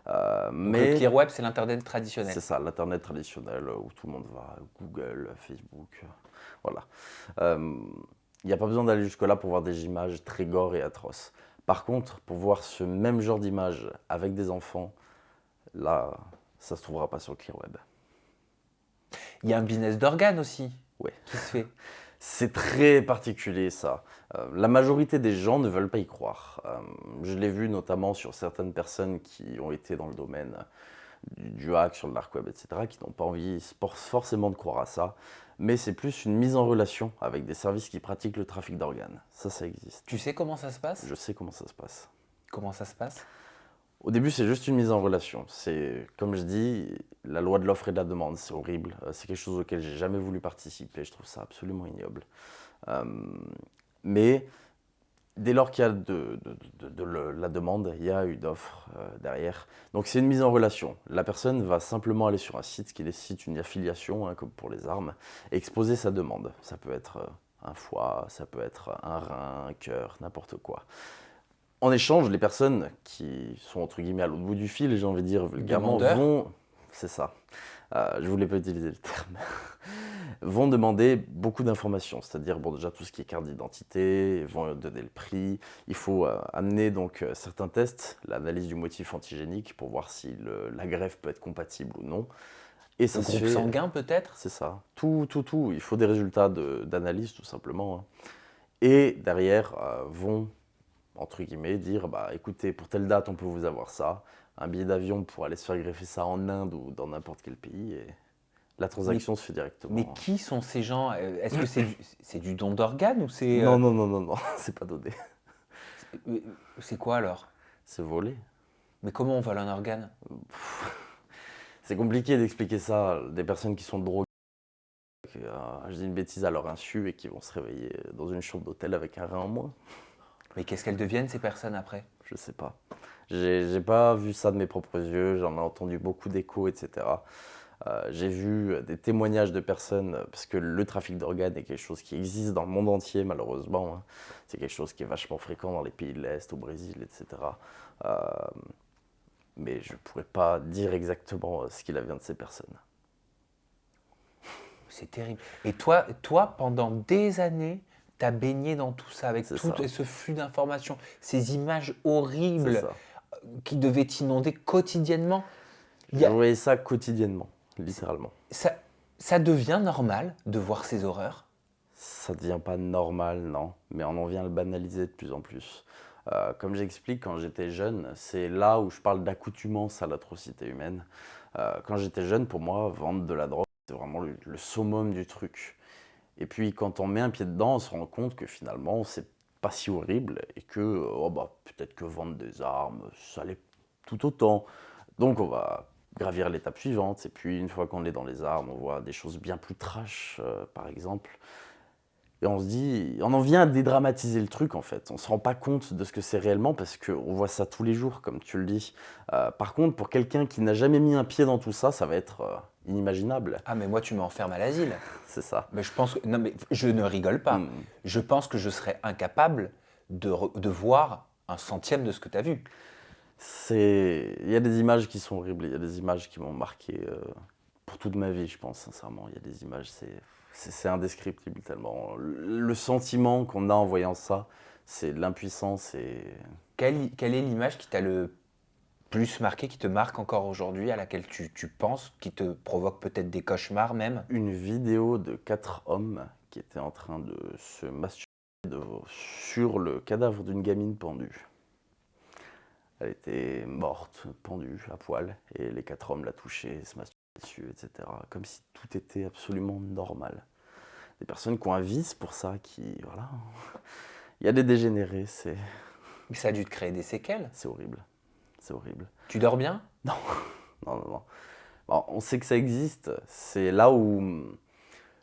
Donc, Mais le clear web, c'est l'internet traditionnel. c'est ça, l'internet traditionnel où tout le monde va, Google, Facebook, voilà. Il n'y a pas besoin d'aller jusque-là pour voir des images très gore et atroces. Par contre, pour voir ce même genre d'image avec des enfants, là, ça ne se trouvera pas sur le clear web. Il y a un business d'organes aussi Ouais. qui se fait. C'est très particulier ça. La majorité des gens ne veulent pas y croire. Je l'ai vu notamment sur certaines personnes qui ont été dans le domaine du hack sur le dark web, etc., qui n'ont pas envie forcément de croire à ça. Mais c'est plus une mise en relation avec des services qui pratiquent le trafic d'organes. Ça existe. Tu sais comment ça se passe? Je sais comment ça se passe. Comment ça se passe? Au début, c'est juste une mise en relation. C'est, comme je dis, la loi de l'offre et de la demande. C'est horrible. C'est quelque chose auquel j'ai jamais voulu participer. Je trouve ça absolument ignoble. Euh, mais dès lors qu'il y a la demande, il y a une offre derrière. Donc c'est une mise en relation. La personne va simplement aller sur un site qui nécessite une affiliation, hein, comme pour les armes, et exposer sa demande. Ça peut être un foie, ça peut être un rein, un cœur, n'importe quoi. En échange, les personnes qui sont entre guillemets à l'autre bout du fil, j'ai envie de dire vulgairement, vont, c'est ça, je voulais pas utiliser le terme, vont demander beaucoup d'informations, c'est-à-dire bon, déjà tout ce qui est carte d'identité, vont donner le prix, il faut amener donc certains tests, l'analyse du motif antigénique pour voir si la greffe peut être compatible ou non. Et ça se fait sanguin peut-être? C'est ça, tout, il faut des résultats d'analyse tout simplement. Hein. Et derrière vont entre guillemets, dire bah écoutez, pour telle date, on peut vous avoir ça, un billet d'avion pour aller se faire greffer ça en Inde ou dans n'importe quel pays, et la transaction se fait directement. Mais qui sont ces gens? Est-ce que c'est du don d'organes ou c'est... Non, c'est pas donné. C'est quoi alors? C'est volé. Mais comment on vole un organe? C'est compliqué d'expliquer ça à des personnes qui sont droguées, je dis une bêtise à leur insu, et qui vont se réveiller dans une chambre d'hôtel avec un rein en moins. Mais qu'est-ce qu'elles deviennent ces personnes après? Je sais pas. J'ai pas vu ça de mes propres yeux, j'en ai entendu beaucoup d'échos, etc. J'ai vu des témoignages de personnes, parce que le trafic d'organes est quelque chose qui existe dans le monde entier malheureusement. Hein. C'est quelque chose qui est vachement fréquent dans les pays de l'Est, au Brésil, etc. Mais je pourrais pas dire exactement ce qu'il advient de ces personnes. C'est terrible. Et toi, pendant des années, tu as baigné dans tout ça, avec tout ce flux d'informations, ces images horribles qui devaient t'inonder quotidiennement. Je voyais ça quotidiennement, littéralement. Ça devient normal de voir ces horreurs? Ça devient pas normal, non, mais on en vient à le banaliser de plus en plus. Comme j'explique, quand j'étais jeune, c'est là où je parle d'accoutumance à l'atrocité humaine. Quand j'étais jeune, pour moi, vendre de la drogue, c'est vraiment le summum du truc. Et puis quand on met un pied dedans, on se rend compte que finalement, c'est pas si horrible et que peut-être que vendre des armes, ça l'est tout autant. Donc on va gravir l'étape suivante. Et puis une fois qu'on est dans les armes, on voit des choses bien plus trash, par exemple. Et on se dit, on en vient à dédramatiser le truc en fait. On se rend pas compte de ce que c'est réellement parce qu'on voit ça tous les jours, comme tu le dis. Par contre, pour quelqu'un qui n'a jamais mis un pied dans tout ça, ça va être inimaginable. Ah mais moi tu m'enfermes à l'asile. C'est ça. Mais je pense que, non mais je ne rigole pas. Je pense que je serais incapable de voir un centième de ce que tu as vu. Il y a des images qui sont horribles, il y a des images qui m'ont marqué pour toute ma vie, je pense, sincèrement. Il y a des images, c'est indescriptible tellement. Le sentiment qu'on a en voyant ça, c'est de l'impuissance. Quelle est l'image qui t'a le plus marqué, qui te marque encore aujourd'hui, à laquelle tu penses, qui te provoque peut-être des cauchemars même? Une vidéo de 4 hommes qui étaient en train de se masturber sur le cadavre d'une gamine pendue. Elle était morte, pendue, à poil, et les 4 hommes la touchaient, se masturbaient dessus, etc. Comme si tout était absolument normal. Des personnes qui ont un vice pour ça, voilà. Il y a des dégénérés, Mais ça a dû te créer des séquelles. C'est horrible. C'est horrible. Tu dors bien? Non. Non. Bon, on sait que ça existe. C'est là où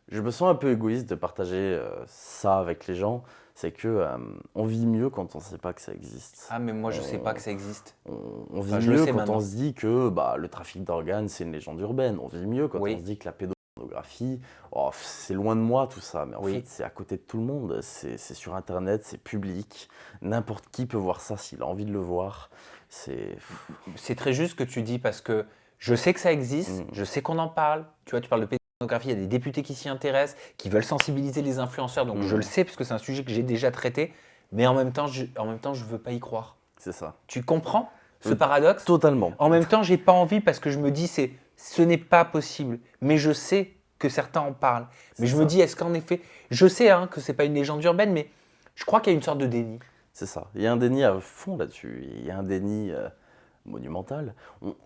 je me sens un peu égoïste de partager ça avec les gens. C'est que on vit mieux quand on ne sait pas que ça existe. Ah mais moi je sais pas que ça existe. On vit mieux quand on se dit que le trafic d'organes c'est une légende urbaine. On vit mieux quand on se dit que la pédopornographie, c'est loin de moi tout ça. Mais en fait c'est à côté de tout le monde. C'est sur internet, c'est public. N'importe qui peut voir ça s'il a envie de le voir. C'est très juste ce que tu dis parce que je sais que ça existe, je sais qu'on en parle. Tu vois, tu parles de pédopornographie, il y a des députés qui s'y intéressent, qui veulent sensibiliser les influenceurs, donc je le sais parce que c'est un sujet que j'ai déjà traité, mais en même temps, je veux pas y croire. C'est ça. Tu comprends ce paradoxe? Totalement. En même temps, j'ai pas envie parce que je me dis ce n'est pas possible, mais je sais que certains en parlent. Mais je me dis, est-ce qu'en effet, je sais que c'est pas une légende urbaine, mais je crois qu'il y a une sorte de déni. C'est ça. Il y a un déni à fond là-dessus. Il y a un déni monumentale.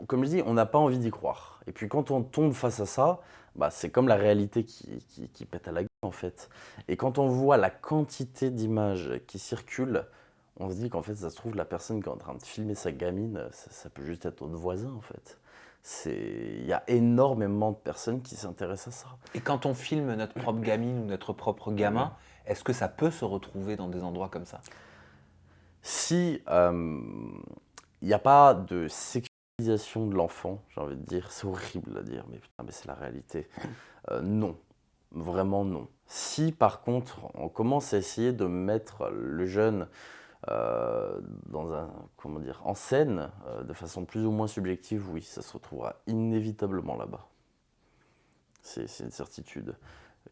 Comme je dis, on n'a pas envie d'y croire. Et puis quand on tombe face à ça, bah, c'est comme la réalité qui pète à la gueule en fait. Et quand on voit la quantité d'images qui circulent, on se dit qu'en fait, ça se trouve, la personne qui est en train de filmer sa gamine, ça peut juste être notre voisin en fait. Il y a énormément de personnes qui s'intéressent à ça. Et quand on filme notre propre gamine ou notre propre gamin, est-ce que ça peut se retrouver dans des endroits comme ça? Si il n'y a pas de sexualisation de l'enfant, j'ai envie de dire, c'est horrible à dire, mais putain, mais c'est la réalité. Non, vraiment non. Si par contre on commence à essayer de mettre le jeune dans un, comment dire, en scène, de façon plus ou moins subjective, oui, ça se retrouvera inévitablement là-bas. C'est une certitude.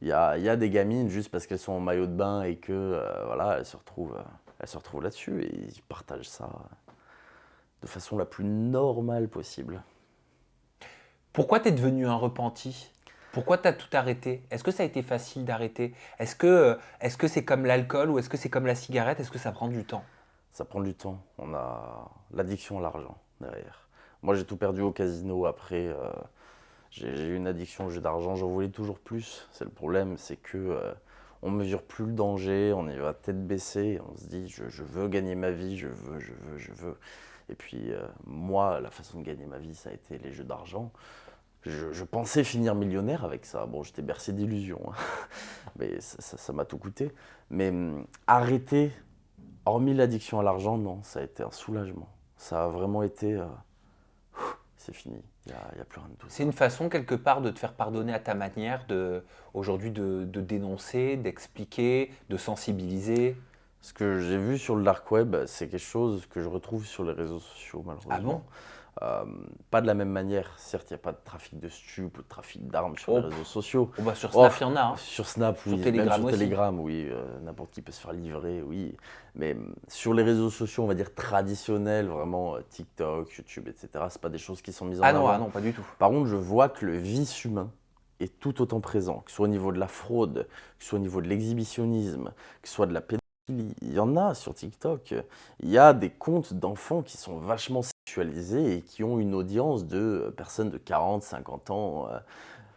Il y a des gamines, juste parce qu'elles sont en maillot de bain et que voilà, elles se retrouvent là-dessus et ils partagent ça de façon la plus normale possible. Pourquoi tu es devenu un repenti? Pourquoi tu as tout arrêté? Est-ce que ça a été facile d'arrêter? Est-ce que c'est comme l'alcool ou est-ce que c'est comme la cigarette? Est-ce que ça prend du temps? Ça prend du temps. On a l'addiction à l'argent derrière. Moi, j'ai tout perdu au casino après. J'ai eu une addiction au jeu d'argent. J'en voulais toujours plus. C'est le problème, c'est que on mesure plus le danger. On y va tête baissée. On se dit, je veux gagner ma vie. Je veux. Et puis moi, la façon de gagner ma vie, ça a été les jeux d'argent. Je pensais finir millionnaire avec ça. Bon, j'étais bercé d'illusions, hein. Mais ça m'a tout coûté. Mais arrêter, hormis l'addiction à l'argent, non, ça a été un soulagement. Ça a vraiment été, c'est fini. Il y a plus rien de tout ça. C'est une façon quelque part de te faire pardonner à ta manière aujourd'hui de dénoncer, d'expliquer, de sensibiliser. Ce que j'ai vu sur le dark web, c'est quelque chose que je retrouve sur les réseaux sociaux, Ah bon? malheureusement. Pas de la même manière. Certes, il n'y a pas de trafic de stupes ou de trafic d'armes sur Oh, les réseaux sociaux. oh bah sur Oh, Snap, il y en a, hein. sur Snap, Sur oui, Telegram même sur aussi. Telegram, oui, n'importe qui peut se faire livrer, oui. Mais sur les réseaux sociaux, on va dire traditionnels, vraiment TikTok, YouTube, etc., c'est pas des choses qui sont mises en avant. Ah non, pas du tout. Par contre, je vois que le vice humain est tout autant présent, que ce soit au niveau de la fraude, que ce soit au niveau de l'exhibitionnisme, que ce soit de la pédophilie. Il y en a sur TikTok. Il y a des comptes d'enfants qui sont vachement sexualisés et qui ont une audience de personnes de 40, 50 ans.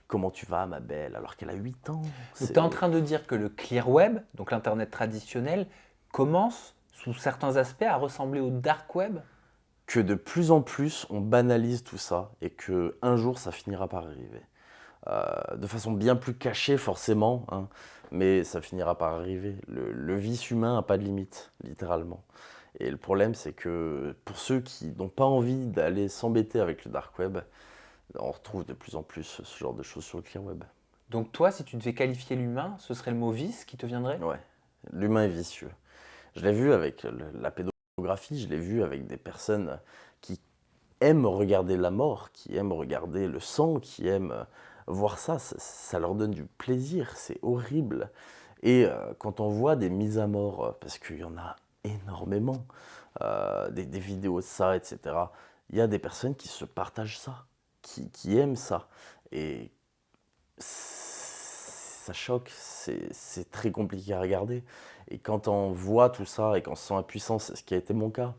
Comment tu vas, ma belle? Alors qu'elle a 8 ans. Donc tu es en train de dire que le clear web, donc l'internet traditionnel, commence sous certains aspects à ressembler au dark web? Que de plus en plus, on banalise tout ça et que un jour, ça finira par arriver. De façon bien plus cachée, forcément, hein, mais ça finira par arriver. Le vice humain n'a pas de limite, littéralement. Et le problème, c'est que pour ceux qui n'ont pas envie d'aller s'embêter avec le dark web, on retrouve de plus en plus ce genre de choses sur le clear web. Donc toi, si tu devais qualifier l'humain, ce serait le mot vice qui te viendrait? Ouais, l'humain est vicieux. Je l'ai vu avec la pédographie, je l'ai vu avec des personnes qui aiment regarder la mort, qui aiment regarder le sang, qui aiment voir ça leur donne du plaisir, c'est horrible. Et quand on voit des mises à mort, parce qu'il y en a énormément, des vidéos de ça, etc., il y a des personnes qui se partagent ça, qui aiment ça. Et ça choque, c'est très compliqué à regarder. Et quand on voit tout ça et qu'on se sent impuissant, c'est ce qui a été mon cas.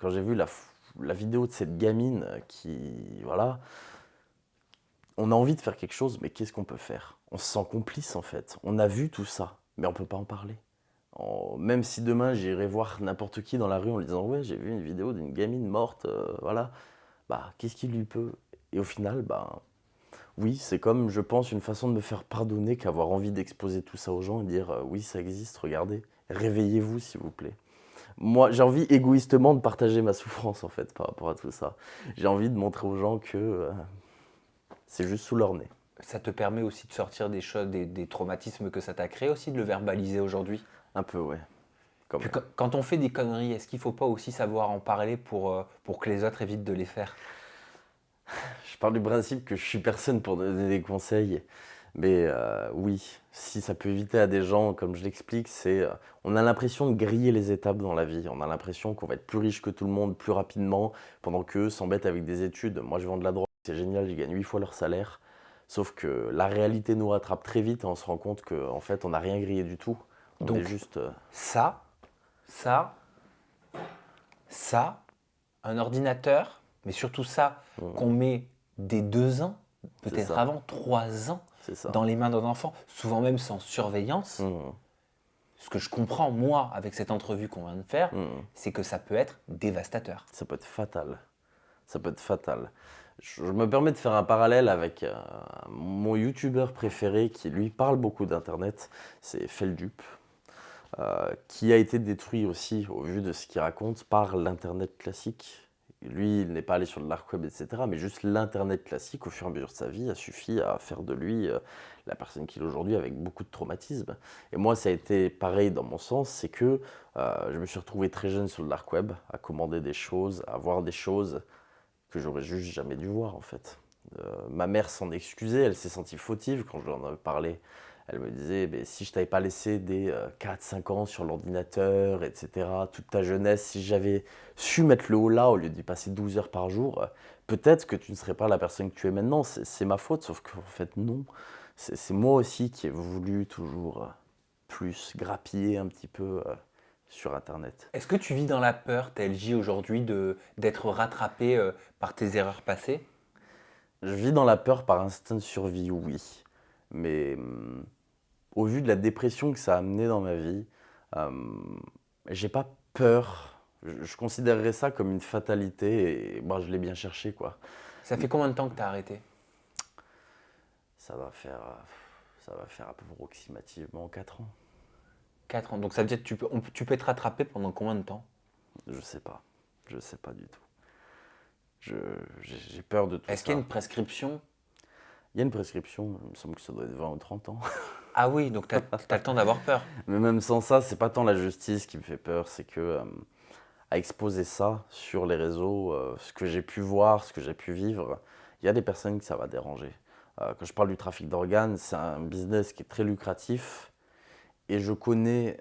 Quand j'ai vu la vidéo de cette gamine qui, voilà, on a envie de faire quelque chose, mais qu'est-ce qu'on peut faire? On se sent complice en fait. On a vu tout ça, mais on ne peut pas en parler. Même si demain j'irai voir n'importe qui dans la rue en lui disant ouais, j'ai vu une vidéo d'une gamine morte, voilà, bah qu'est-ce qui lui peut? Et au final, bah oui, c'est comme, je pense, une façon de me faire pardonner qu'avoir envie d'exposer tout ça aux gens et dire oui, ça existe, regardez, réveillez-vous s'il vous plaît. Moi, j'ai envie égoïstement de partager ma souffrance en fait par rapport à tout ça. J'ai envie de montrer aux gens que c'est juste sous leur nez. Ça te permet aussi de sortir des choses, des traumatismes que ça t'a créé aussi, de le verbaliser aujourd'hui. Un peu, ouais. Quand Puis même. quand on fait des conneries, est-ce qu'il ne faut pas aussi savoir en parler pour que les autres évitent de les faire? Je pars du principe que je suis personne pour donner des conseils, mais oui, si ça peut éviter à des gens, comme je l'explique, on a l'impression de griller les étapes dans la vie. On a l'impression qu'on va être plus riche que tout le monde plus rapidement, pendant qu'eux s'embêtent avec des études. Moi, je vends de la drogue, c'est génial, je gagne 8 fois leur salaire. Sauf que la réalité nous rattrape très vite et on se rend compte qu'en fait, on n'a rien grillé du tout. On Donc, est juste. Ça, ça, ça, un ordinateur, mais surtout ça, qu'on met dès 2 ans, peut-être ça. avant 3 ans, C'est ça. dans les mains d'un enfant, souvent même sans surveillance. Ce que je comprends, moi, avec cette entrevue qu'on vient de faire, c'est que ça peut être dévastateur. Ça peut être fatal. Ça peut être fatal. Je me permets de faire un parallèle avec mon youtubeur préféré qui, lui, parle beaucoup d'Internet. C'est Feldup, qui a été détruit aussi, au vu de ce qu'il raconte, par l'Internet classique. Lui, il n'est pas allé sur le dark web, etc. Mais juste l'Internet classique, au fur et à mesure de sa vie, a suffi à faire de lui la personne qu'il est aujourd'hui avec beaucoup de traumatisme. Et moi, ça a été pareil dans mon sens, c'est que je me suis retrouvé très jeune sur le dark web, à commander des choses, à voir des choses que j'aurais juste jamais dû voir en fait. Ma mère s'en excusait, elle s'est sentie fautive quand je lui en avais parlé. Elle me disait, si je t'avais pas laissé des 4-5 ans sur l'ordinateur, etc., toute ta jeunesse, si j'avais su mettre le haut là au lieu d'y passer 12 heures par jour, peut-être que tu ne serais pas la personne que tu es maintenant. C'est ma faute, sauf qu'en fait non. C'est moi aussi qui ai voulu toujours plus grappiller un petit peu sur Internet. Est-ce que tu vis dans la peur, TLJ, aujourd'hui, d'être rattrapé par tes erreurs passées? Je vis dans la peur par instinct de survie, oui. Mais au vu de la dépression que ça a amené dans ma vie, j'ai pas peur. Je considérerais ça comme une fatalité et moi je l'ai bien cherché quoi. Ça fait combien de temps que tu as arrêté? Ça va faire, approximativement 4 ans. 4 ans. Donc ça veut dire que tu peux être rattrapé pendant combien de temps? Je sais pas du tout. J'ai peur de tout ça. Est-ce qu'il y a une prescription? Il y a une prescription, il me semble que ça doit être 20 ou 30 ans. Ah oui, donc tu as le temps d'avoir peur. Mais même sans ça, c'est pas tant la justice qui me fait peur, c'est que à exposer ça sur les réseaux, ce que j'ai pu voir, ce que j'ai pu vivre, il y a des personnes que ça va déranger. Quand je parle du trafic d'organes, c'est un business qui est très lucratif et je connais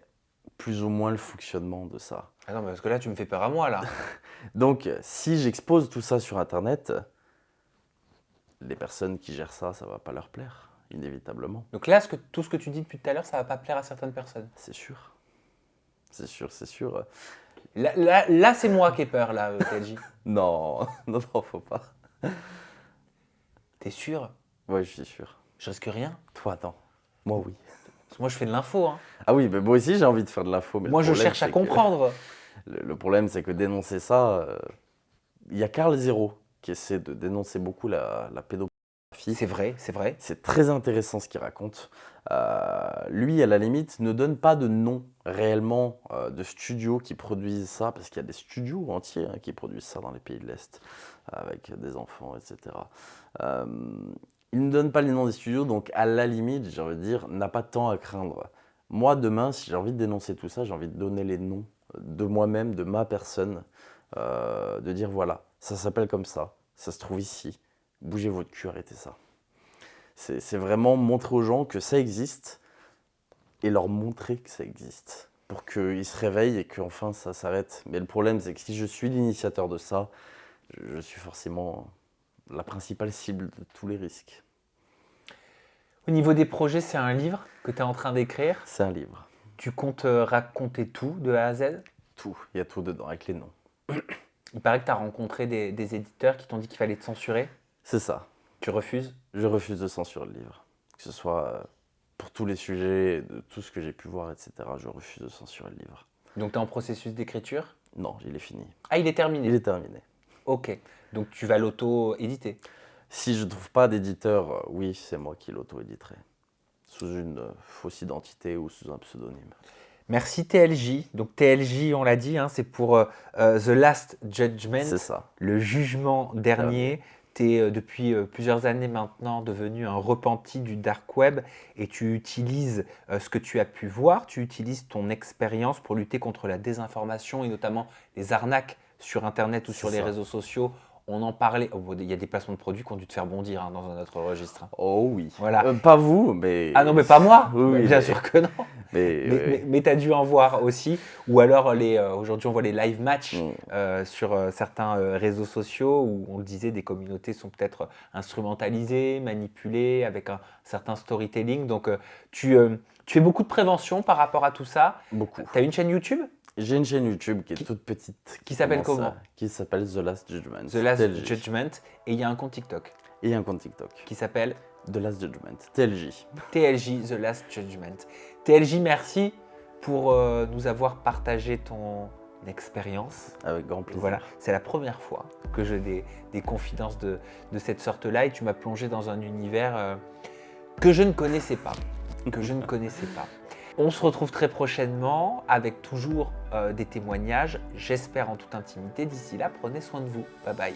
plus ou moins le fonctionnement de ça. Ah non, mais parce que là, tu me fais peur à moi, là. Donc, si j'expose tout ça sur Internet, les personnes qui gèrent ça, ça va pas leur plaire, inévitablement. Donc là, tout ce que tu dis depuis tout à l'heure, ça va pas plaire à certaines personnes. C'est sûr. C'est sûr, c'est sûr. Là, c'est moi qui ai peur, là, TLJ. Non, non, non, faut pas. T'es sûr? Ouais, je suis sûr. Je risque rien? Toi, attends. Moi, oui. Parce que moi, je fais de l'info, hein. Ah oui, mais moi aussi, j'ai envie de faire de l'info. Mais Moi, le je problème, cherche à c'est que- comprendre. Le problème, c'est que dénoncer ça, il y a Carl Zero qui essaie de dénoncer beaucoup la pédophilie. C'est vrai, c'est vrai. C'est très intéressant ce qu'il raconte. Lui, à la limite, ne donne pas de nom réellement de studios qui produisent ça, parce qu'il y a des studios entiers qui produisent ça dans les pays de l'Est, avec des enfants, etc. Il ne donne pas les noms des studios, donc à la limite, j'ai envie de dire, n'a pas de temps à craindre. Moi, demain, si j'ai envie de dénoncer tout ça, j'ai envie de donner les noms de moi-même, de ma personne, de dire voilà, ça s'appelle comme ça se trouve ici, bougez votre cul, arrêtez ça. C'est vraiment montrer aux gens que ça existe et leur montrer que ça existe pour qu'ils se réveillent et qu'enfin ça s'arrête. Mais le problème, c'est que si je suis l'initiateur de ça, je suis forcément la principale cible de tous les risques. Au niveau des projets, c'est un livre que tu es en train d'écrire. C'est un livre. Tu comptes raconter tout de A à Z? Tout, il y a tout dedans, avec les noms. Il paraît que tu as rencontré des éditeurs qui t'ont dit qu'il fallait te censurer. C'est ça. Tu refuses? Je refuse de censurer le livre. Que ce soit pour tous les sujets, de tout ce que j'ai pu voir, etc. Je refuse de censurer le livre. Donc tu es en processus d'écriture? Non, il est fini. Ah, il est terminé? Il est terminé. Ok. Donc tu vas l'auto-éditer? Si je ne trouve pas d'éditeur, oui, c'est moi qui l'auto-éditerai. Sous une fausse identité ou sous un pseudonyme. Merci TLJ. Donc TLJ, on l'a dit, hein, c'est pour The Last Judgment, C'est ça. le jugement dernier. Tu es depuis plusieurs années maintenant devenu un repenti du dark web et tu utilises ce que tu as pu voir, tu utilises ton expérience pour lutter contre la désinformation et notamment les arnaques sur Internet ou sur les ça. réseaux sociaux. On en parlait. Oh, il y a des placements de produits qui ont dû te faire bondir hein, dans un autre registre. Hein. Oh oui. Voilà. Pas vous, mais... Ah non, mais pas moi. Oui, Bien mais- sûr que non. Mais tu as dû en voir aussi. Ou alors, aujourd'hui, on voit les live matchs sur certains réseaux sociaux où on le disait, des communautés sont peut-être instrumentalisées, manipulées avec un certain storytelling. Donc, tu fais beaucoup de prévention par rapport à tout ça. Beaucoup. Tu as une chaîne YouTube? J'ai une chaîne YouTube qui est toute petite. qui s'appelle commence comment Qui s'appelle The Last Judgment. The Last TLJ. Judgment. Et il y a un compte TikTok Et un compte TikTok. qui s'appelle The Last Judgment. TLJ. TLJ, The Last Judgment. TLJ, merci pour nous avoir partagé ton expérience. Avec grand plaisir. Voilà, c'est la première fois que j'ai des confidences de cette sorte-là et tu m'as plongé dans un univers que je ne connaissais pas. On se retrouve très prochainement avec toujours des témoignages, j'espère en toute intimité. D'ici là, prenez soin de vous. Bye bye.